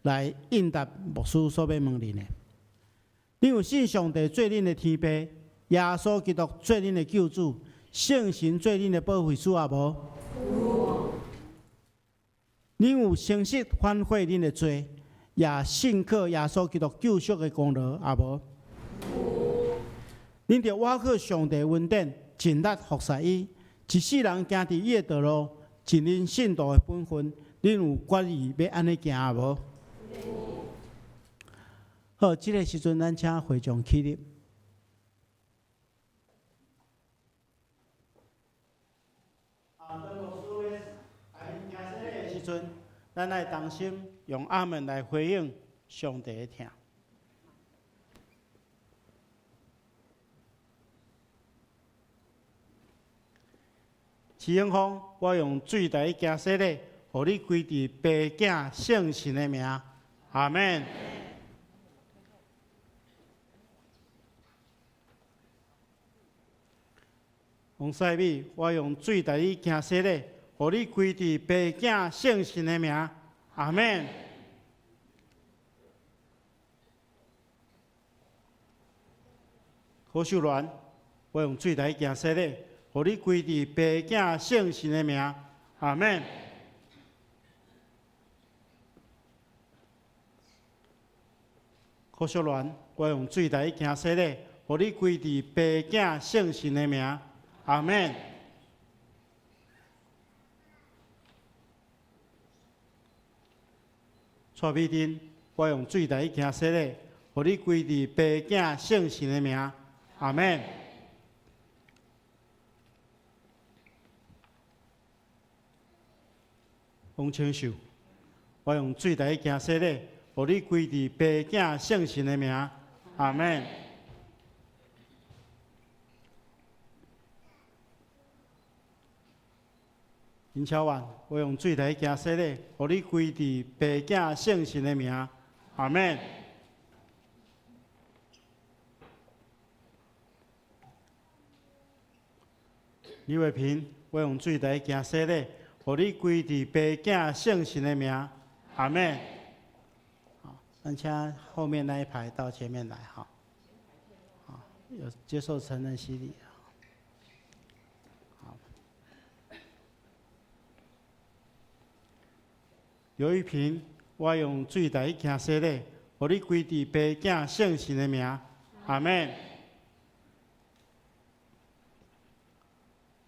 来应答牧师所要问恁的。恁有信上帝做恁的天父，耶稣基督做恁的救主，圣神做恁的保惠师啊无？恁有诚实反悔恁的罪，也信靠耶稣基督救赎的功劳啊无？恁着倚靠上帝恩典，尽力服侍伊，一世人行伫伊的道路，尽恁信徒的本分。恁有决意要安尼行啊无？好，这个时阵，咱请会众起立。时阵，咱来同心用阿门来回应上帝的听。慈永峰，我用水台行洗礼，互你归伫爸囝圣神的名，阿门。王赛美，我用水台行洗礼，互你归伫爸囝圣神的名，阿门。何秀兰，我用水台行洗礼，互你归伫爸囝圣神的名，阿门。何秀兰，我用水台行洗礼，互你归伫爸囝圣神的名，阿门。蔡美珍，我用水台行洗礼，互你归伫爸囝圣神的名，阿门。王清秀，我用水台行洗礼，互你归伫爸囝圣神的名，阿门。林超万，我用水台行洗礼，互你归伫爸囝圣神的名，阿门。李伟平，我用水台行洗礼，互你归伫爸囝圣神的名，阿门。好，咱请后面那一排到前面来，哈。好，有接受承认洗礼。好。刘玉平，我用水台行洗礼，互你归伫爸囝圣神的名，阿门。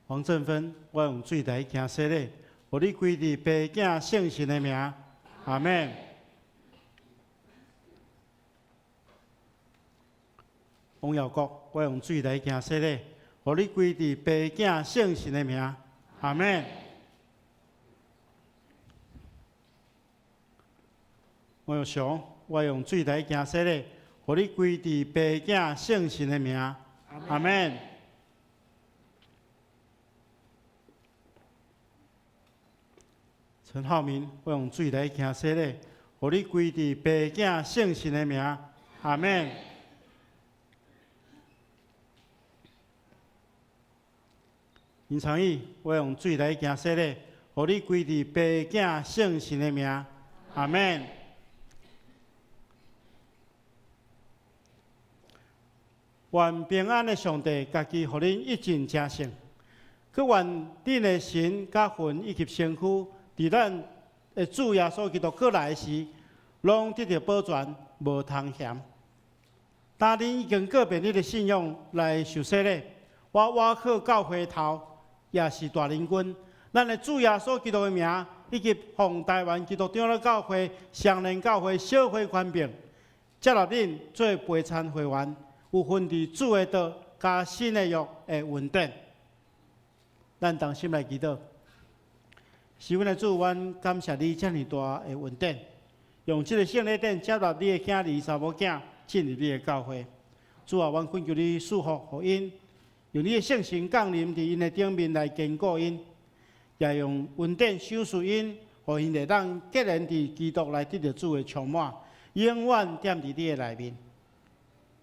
黄振芬，我用水台行洗礼，互你归伫爸囝圣神的名，阿门。王耀国，我用水台行洗礼，互你归伫爸囝圣神的名，阿门。王耀雄，我用水台行洗礼，互你归伫爸囝圣神的名，阿门。陈浩明，我用水台行洗礼，互你归伫爸囝圣神的名，阿门。林长义，我用水台行洗礼，互你归伫爸囝圣神的名，阿门。愿平安的上帝，家己互恁一尽正胜。佮愿恁的神、甲魂以及身躯。伫咱的主耶稣基督过来时，拢得到保全，无通嫌。当恁已经告别恁的信仰来受洗礼，我靠教会头，也是大灵君。咱的主耶稣基督的名，以及奉台湾基督长老教会、上联教会小会官兵，接纳恁做陪参会员，有份伫主的道加新的约的恩典。咱同心来祈祷。是阮的主，阮感谢你遮尔大的恩典，用这个圣礼典接纳你的囝儿、查某囝进入你的教会。主啊，阮恳求你赐福互因，用你的圣神降临伫因的顶面来坚固因，也用恩典修饰因，互因会当结连伫基督来得到主的充满，永远踮伫你的内面。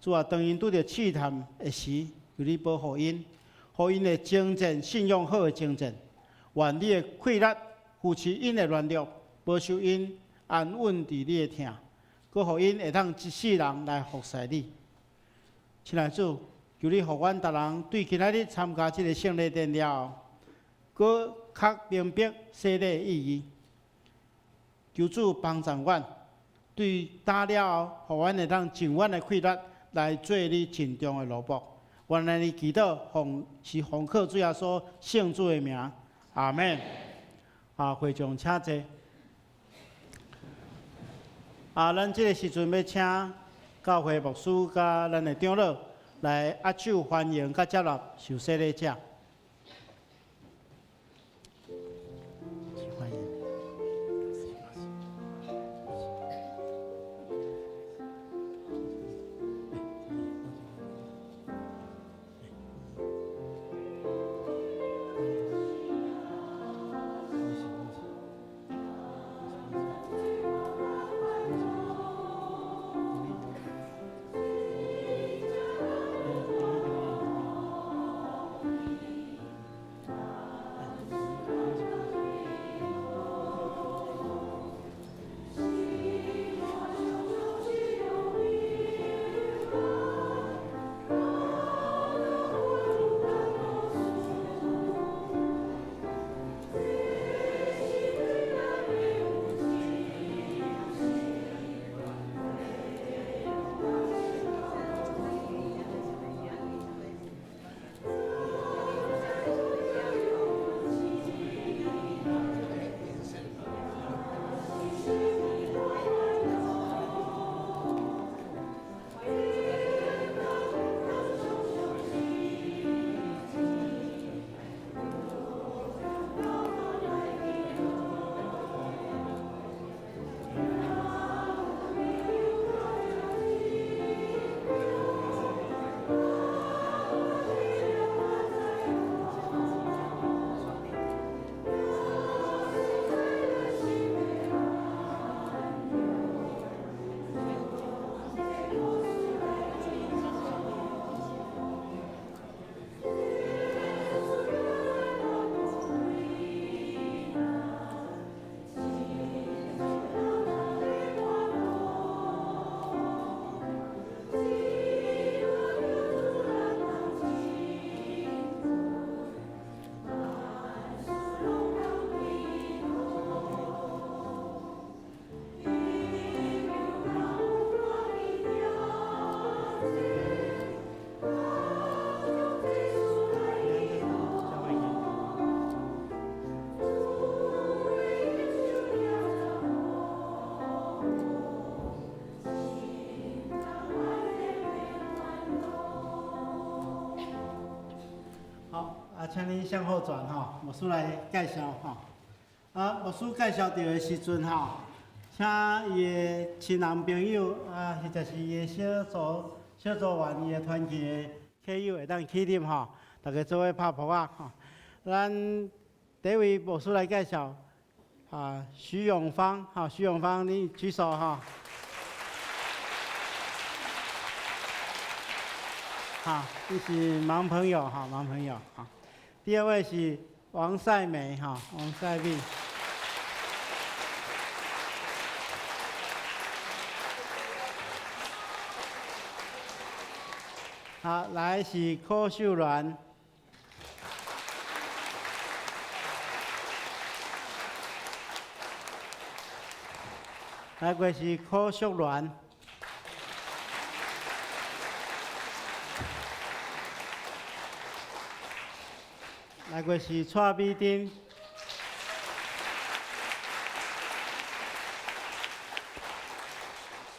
主啊，当因拄着试探的时，求你保护因，互因的精进信仰好的精进。愿你的气力扶持因的软弱，保守因安稳伫你的疼，佮互因会当一世人来服侍你。亲爱的主，求你互阮逐人对今仔日参加即个圣礼典了后，佮较明白洗礼的意义。求主帮助阮，对打了后，互阮会当尽阮的气力来做你尽忠的奴仆。原来你祈祷奉靠主耶稣圣主的名，阿门。会众请坐。咱即个时阵要请教会牧师甲咱的长老来握手欢迎甲接纳受洗礼者。欢迎。请你向后转哈，牧师来介绍哈。牧师介绍到的时阵哈，请伊的亲人朋友或者是伊的小组员、伊的团契的客友会当起立哈，大家做伙拍扑啊哈。咱第一位牧师来介绍徐永芳哈，徐永芳你举手哈。你是盲朋友哈，盲朋友哈。第二位是王赛美哈，王赛美。来是柯秀兰。来过是柯淑兰。来过是蔡美珍，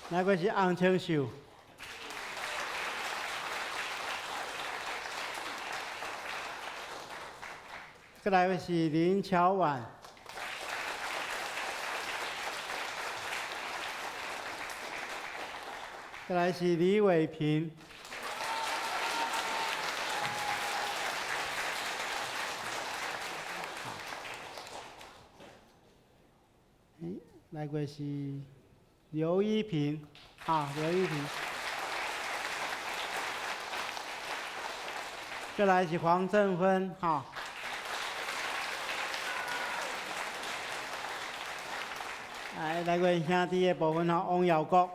来过是洪清秀，再来过是林巧婉，再来是李伟平。来过是刘依萍，刘依萍。再来是黄正芬，来过兄弟的部分吼，王耀国。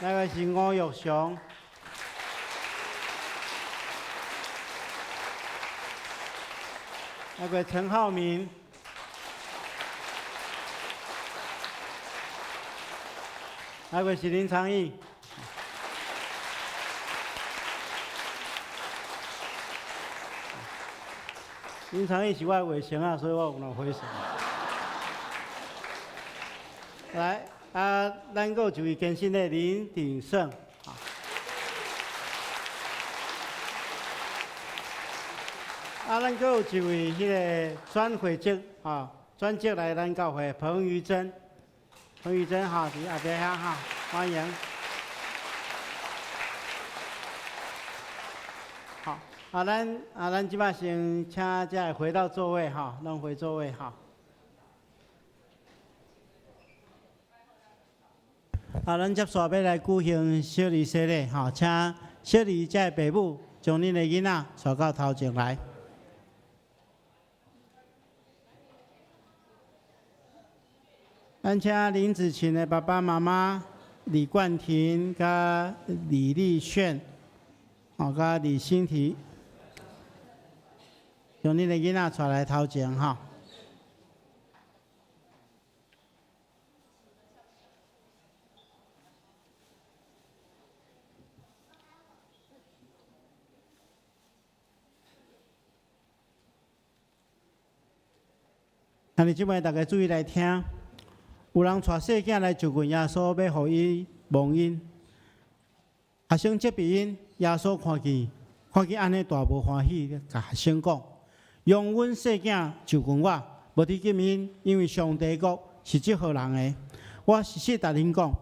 那个是吴玉祥，那个陈浩明，那个是林长义，林长义是我的卫生啊，所以我有人挥手。来。咱个有一位健身的林鼎盛，咱个有一位迄个转会籍转籍来咱教会彭于珍，彭于珍伫后壁遐欢迎。好，咱即摆先请再回到座位拢回座位咱接下要来举行小礼洗礼，请小礼遮的父母将恁的囡仔带到头前来。咱请林子晴的爸爸妈妈李冠廷、甲李丽炫，甲李欣缇，将恁的囡仔带来头前兄弟姊妹，大家注意来听。有人带细囝来就问耶稣，要互伊蒙恩。学生接鼻因，耶稣看见安尼大无欢喜，甲学生讲：用阮细囝就问我，无得见面，因为上帝国是即号人的。我实实甲恁讲，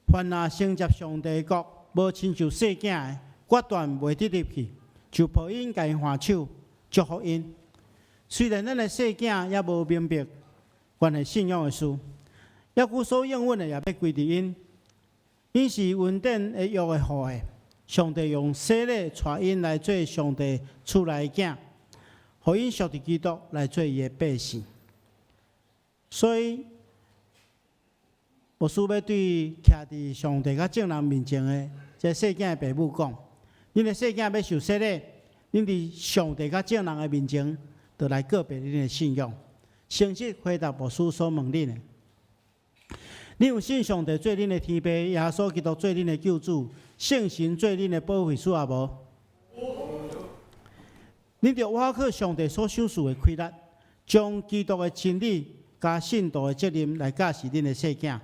凡若承接上帝国，无亲像细囝的，决断袂得入去，就抱因家换手，祝福因。虽然咱的细囝也无明白关系信仰的事，耶稣所应允的也要归伫因。因是稳定的约的好的，上帝用洗礼带因来做上帝厝内的囝，互因属伫基督来做伊的百姓。所以，牧师要对徛伫上帝甲正人面前的这细囝的父母讲：恁的细囝要受洗礼，恁伫上帝甲正人的面前。就来告别恁的信仰，诚实回答牧师所问恁的。恁有信上帝做恁的天父，耶稣基督做恁的救主，圣神做恁的保惠师啊无？恁着瓦靠上帝所赏赐的亏力，将基督的真理加信徒的责任来教示恁的细囝，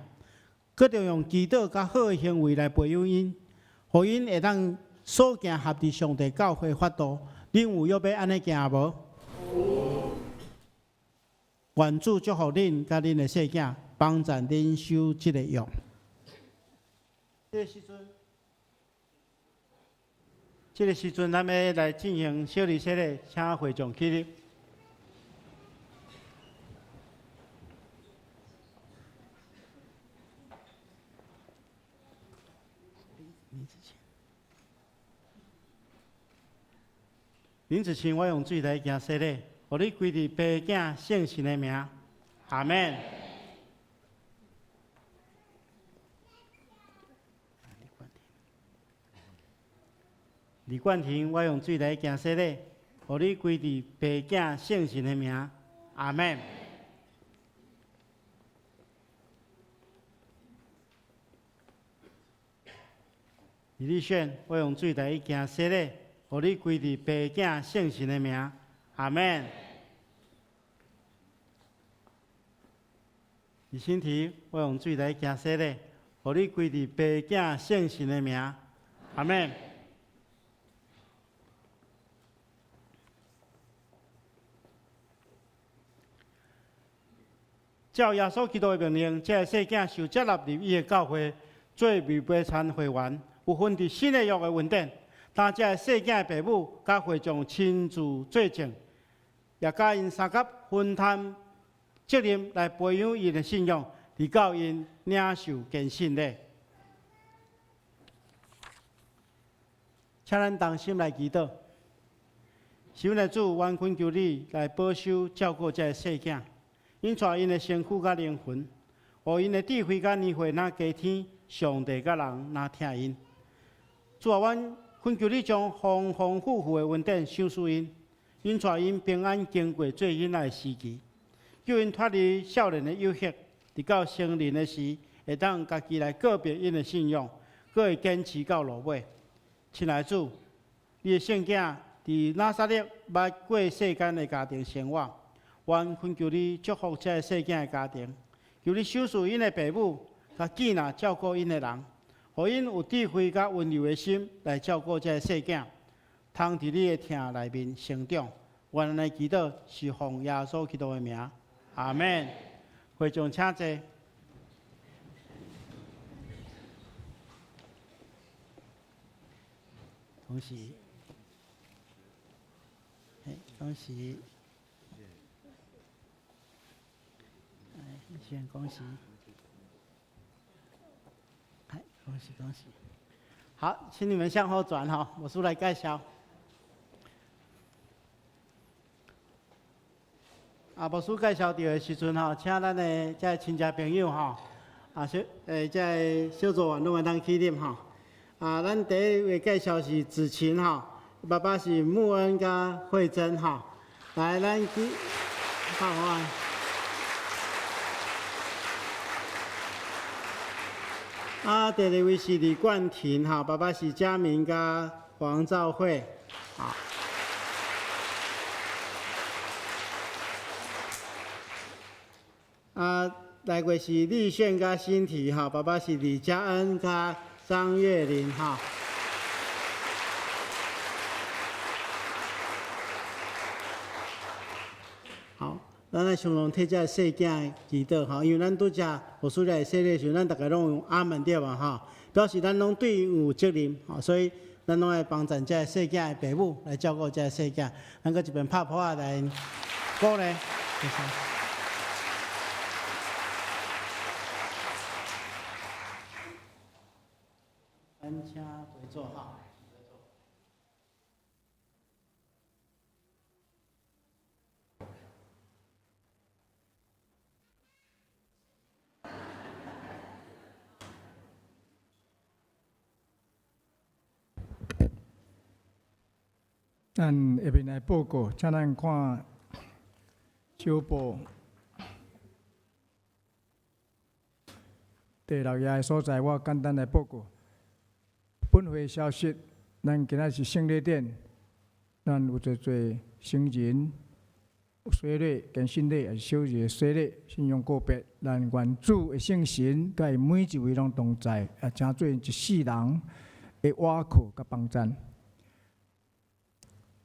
搁着用祈祷加好的行为来培养因，互因会当所行合伫上帝教会法度。恁有要安尼行无？愿主祝福恁甲恁的细囝，帮助恁受这个用。这个时阵，咱要来进行小礼洗礼，请会众起立。林子清，我用水来行洗礼，互你归伫爸囝圣神的名，阿免。李冠廷，我用水来行洗礼，互你归伫爸囝圣神的名，阿免。李丽炫，我用水来行洗礼。互你归伫爸囝圣神的名，阿免。李欣缇，我用水来行洗礼，互你归伫爸囝圣神的名，阿免。照耶稣基督的命令，这细囝受接纳入伊的教会，做未背叛会员，有份伫新的约的稳定。但这细囝的父母甲会众亲自作证，也甲因三甲分摊责任来培养因的信仰，直到因领受坚信的。请咱同心来祈祷，是阮的主，愿恳求你来保守照顾这细囝，因带因的身躯甲灵魂，互因的智慧甲年岁若加添，上帝甲人若听因。主啊，阮恳求你将丰丰富富的恩典赏赐因，因带因平安经过最囡仔的时期，叫因脱离少年的诱惑，直到成年的时，会当家己来告别因的信仰，搁会坚持到落尾。亲爱的主，你的圣囝伫拿撒勒捌过世间的家庭生活，愿恳求你祝福这世间的家庭，求你赏赐因的父母，甲囝仔照顾因的人，互因有智慧甲温柔的心来照顾这世囝，通伫你的疼内面成长。愿来祈祷是奉耶稣基督的名，阿门。会众请坐。恭喜，恭喜，先恭喜，恭喜恭喜。好，请你们向后转哈，我出来介绍。牧师介绍到的时阵哈，请咱的这亲戚朋友哈，这小组员拢会当起立哈。咱第一位介绍是子晴哈，爸爸是穆恩甲慧珍哈。来，咱去好啊。第二位是李冠廷哈，爸爸是嘉明甲黄兆慧。好。来过是立炫甲新体哈，爸爸是李嘉恩甲张月玲哈。好，咱来相容替这细囝祈祷哈，因为咱拄则牧师来说的时候，咱大家拢用阿门对嘛哈，表示咱拢对有责任哈，所以咱拢爱帮助这细囝的父母来照顾这细囝，咱搁一边拍拍来鼓励。咱请回座哈。咱下面来报告，请咱看小报第6页的所在，我简单来报告。本会消息，咱今仔是圣礼典，咱有做成人、洗礼、跟信礼，也是小日洗礼、信仰告别。咱愿主的圣神，甲伊每一位拢同在，也成做一世人的倚靠甲帮助。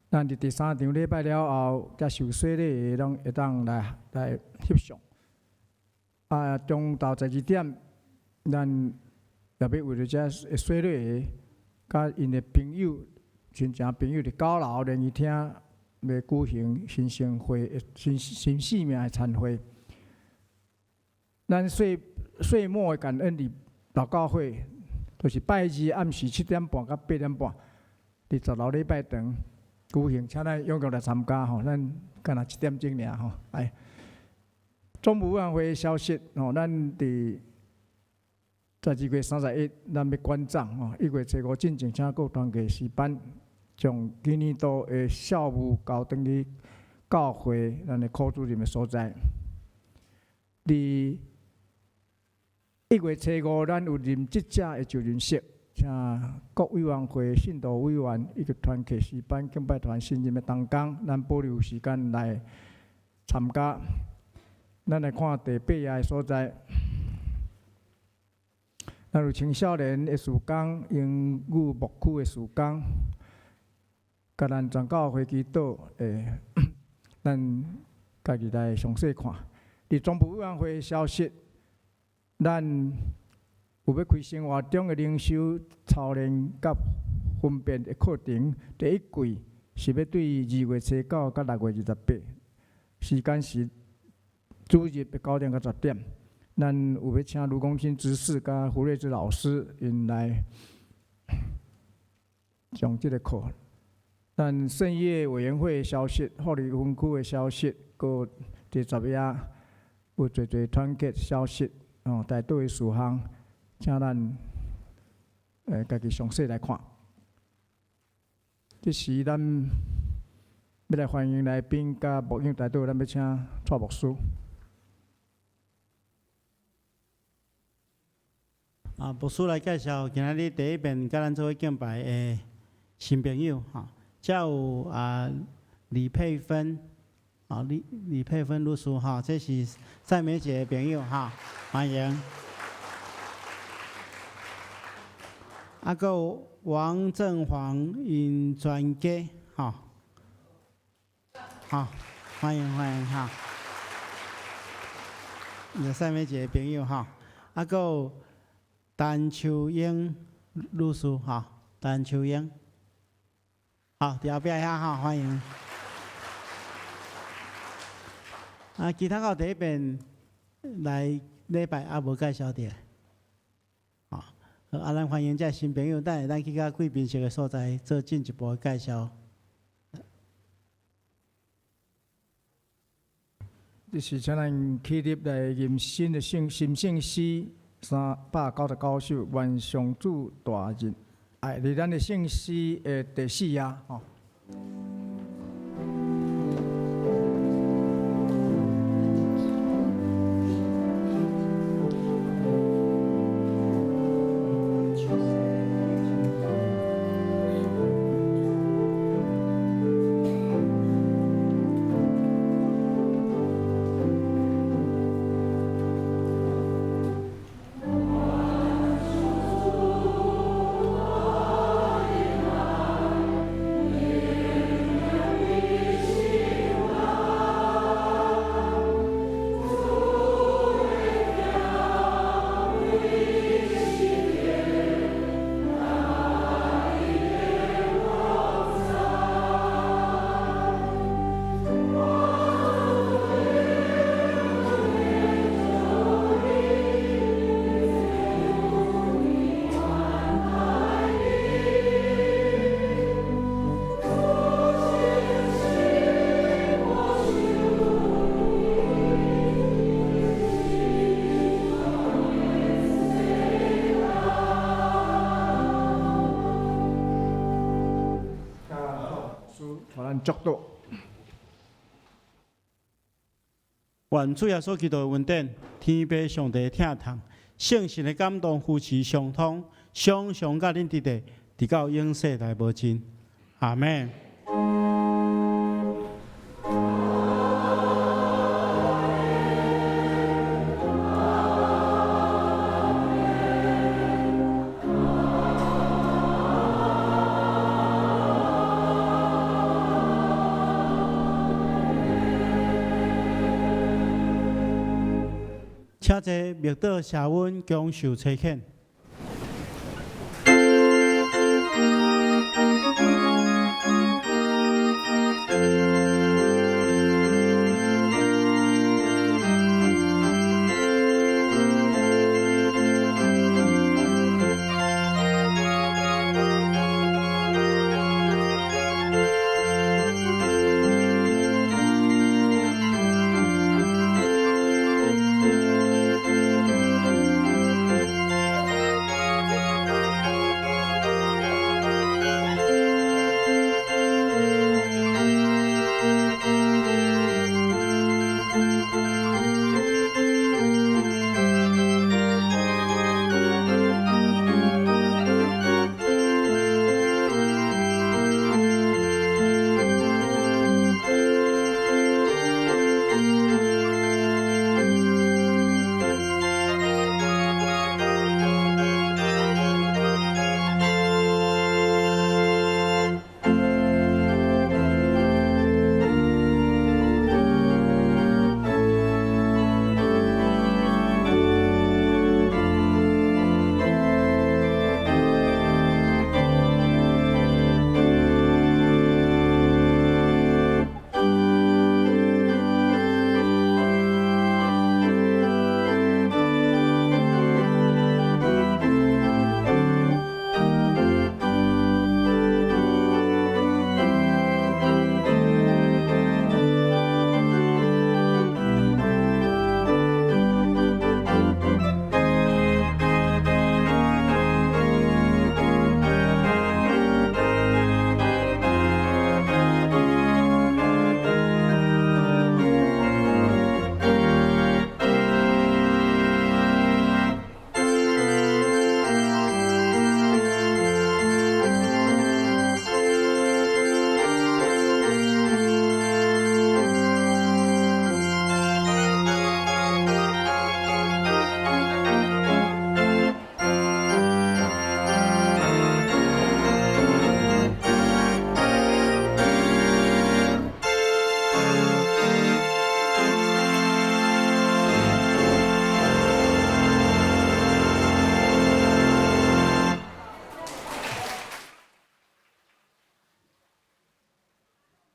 咱伫第3场礼拜了后，甲受洗礼的拢会当来翕相。中昼12点，咱也要为着这洗礼的，甲因的朋友、亲情朋友伫九楼联谊厅要举行新生会、新生命的餐会。咱岁末的感恩日祷告会，就是拜日暗时7点半到8点半，伫10楼礼拜堂举行，请咱踊跃来参加吼。咱干那7点钟尔吼。总务委员会消息吼，咱伫12月31，咱要关长吼，1月初5进前请各团契诗班将今年度的校务交转去教会咱的科主任的所在。伫1月初5，咱有任职者的就任式，请各委员会、信徒委员以及团契诗班敬拜团新任的同工，咱保留时间来参加。咱来看第8页的所在。咱有青少年的事工、英语牧区的事工，甲咱全教会祈祷咱家己来详细看。伫总部委员会消息，咱有要开生活中的灵修、操练甲分辨的课程，第1季是要对2月初9到6月28，时间是主日的9点到10点。咱有要请卢公新执事甲胡瑞芝老师因来上这个课咱圣业委员会的消息、福利分区的消息，佮第10页有侪团结消息，大多的事项，请咱家己详细来看。这时咱要来欢迎来宾甲牧养大队，咱要请蔡牧师。牧师来介绍今仔日第一遍甲咱做伙敬拜的新朋友遮有李佩芬李佩芬律师这是赛美姐的朋友欢迎。佮有王振煌因专家欢迎也赛美姐的朋友佮有陈秋英律师陈秋英伫后壁遐欢迎。其他到第一遍来礼拜无介绍着咱欢迎这新朋友，等下咱去到贵宾席的所在做进一步的介绍。这是请咱起立来念新的圣诗399首，愿上主大人爱，伫咱的圣诗的第4页祝祷。愿主耶稣基督的恩典、天父上帝的疼痛、圣神的感动、扶持相通，常常甲恁伫地，直到永世来无尽。阿门。请坐，默祷谢恩，恭受差遣。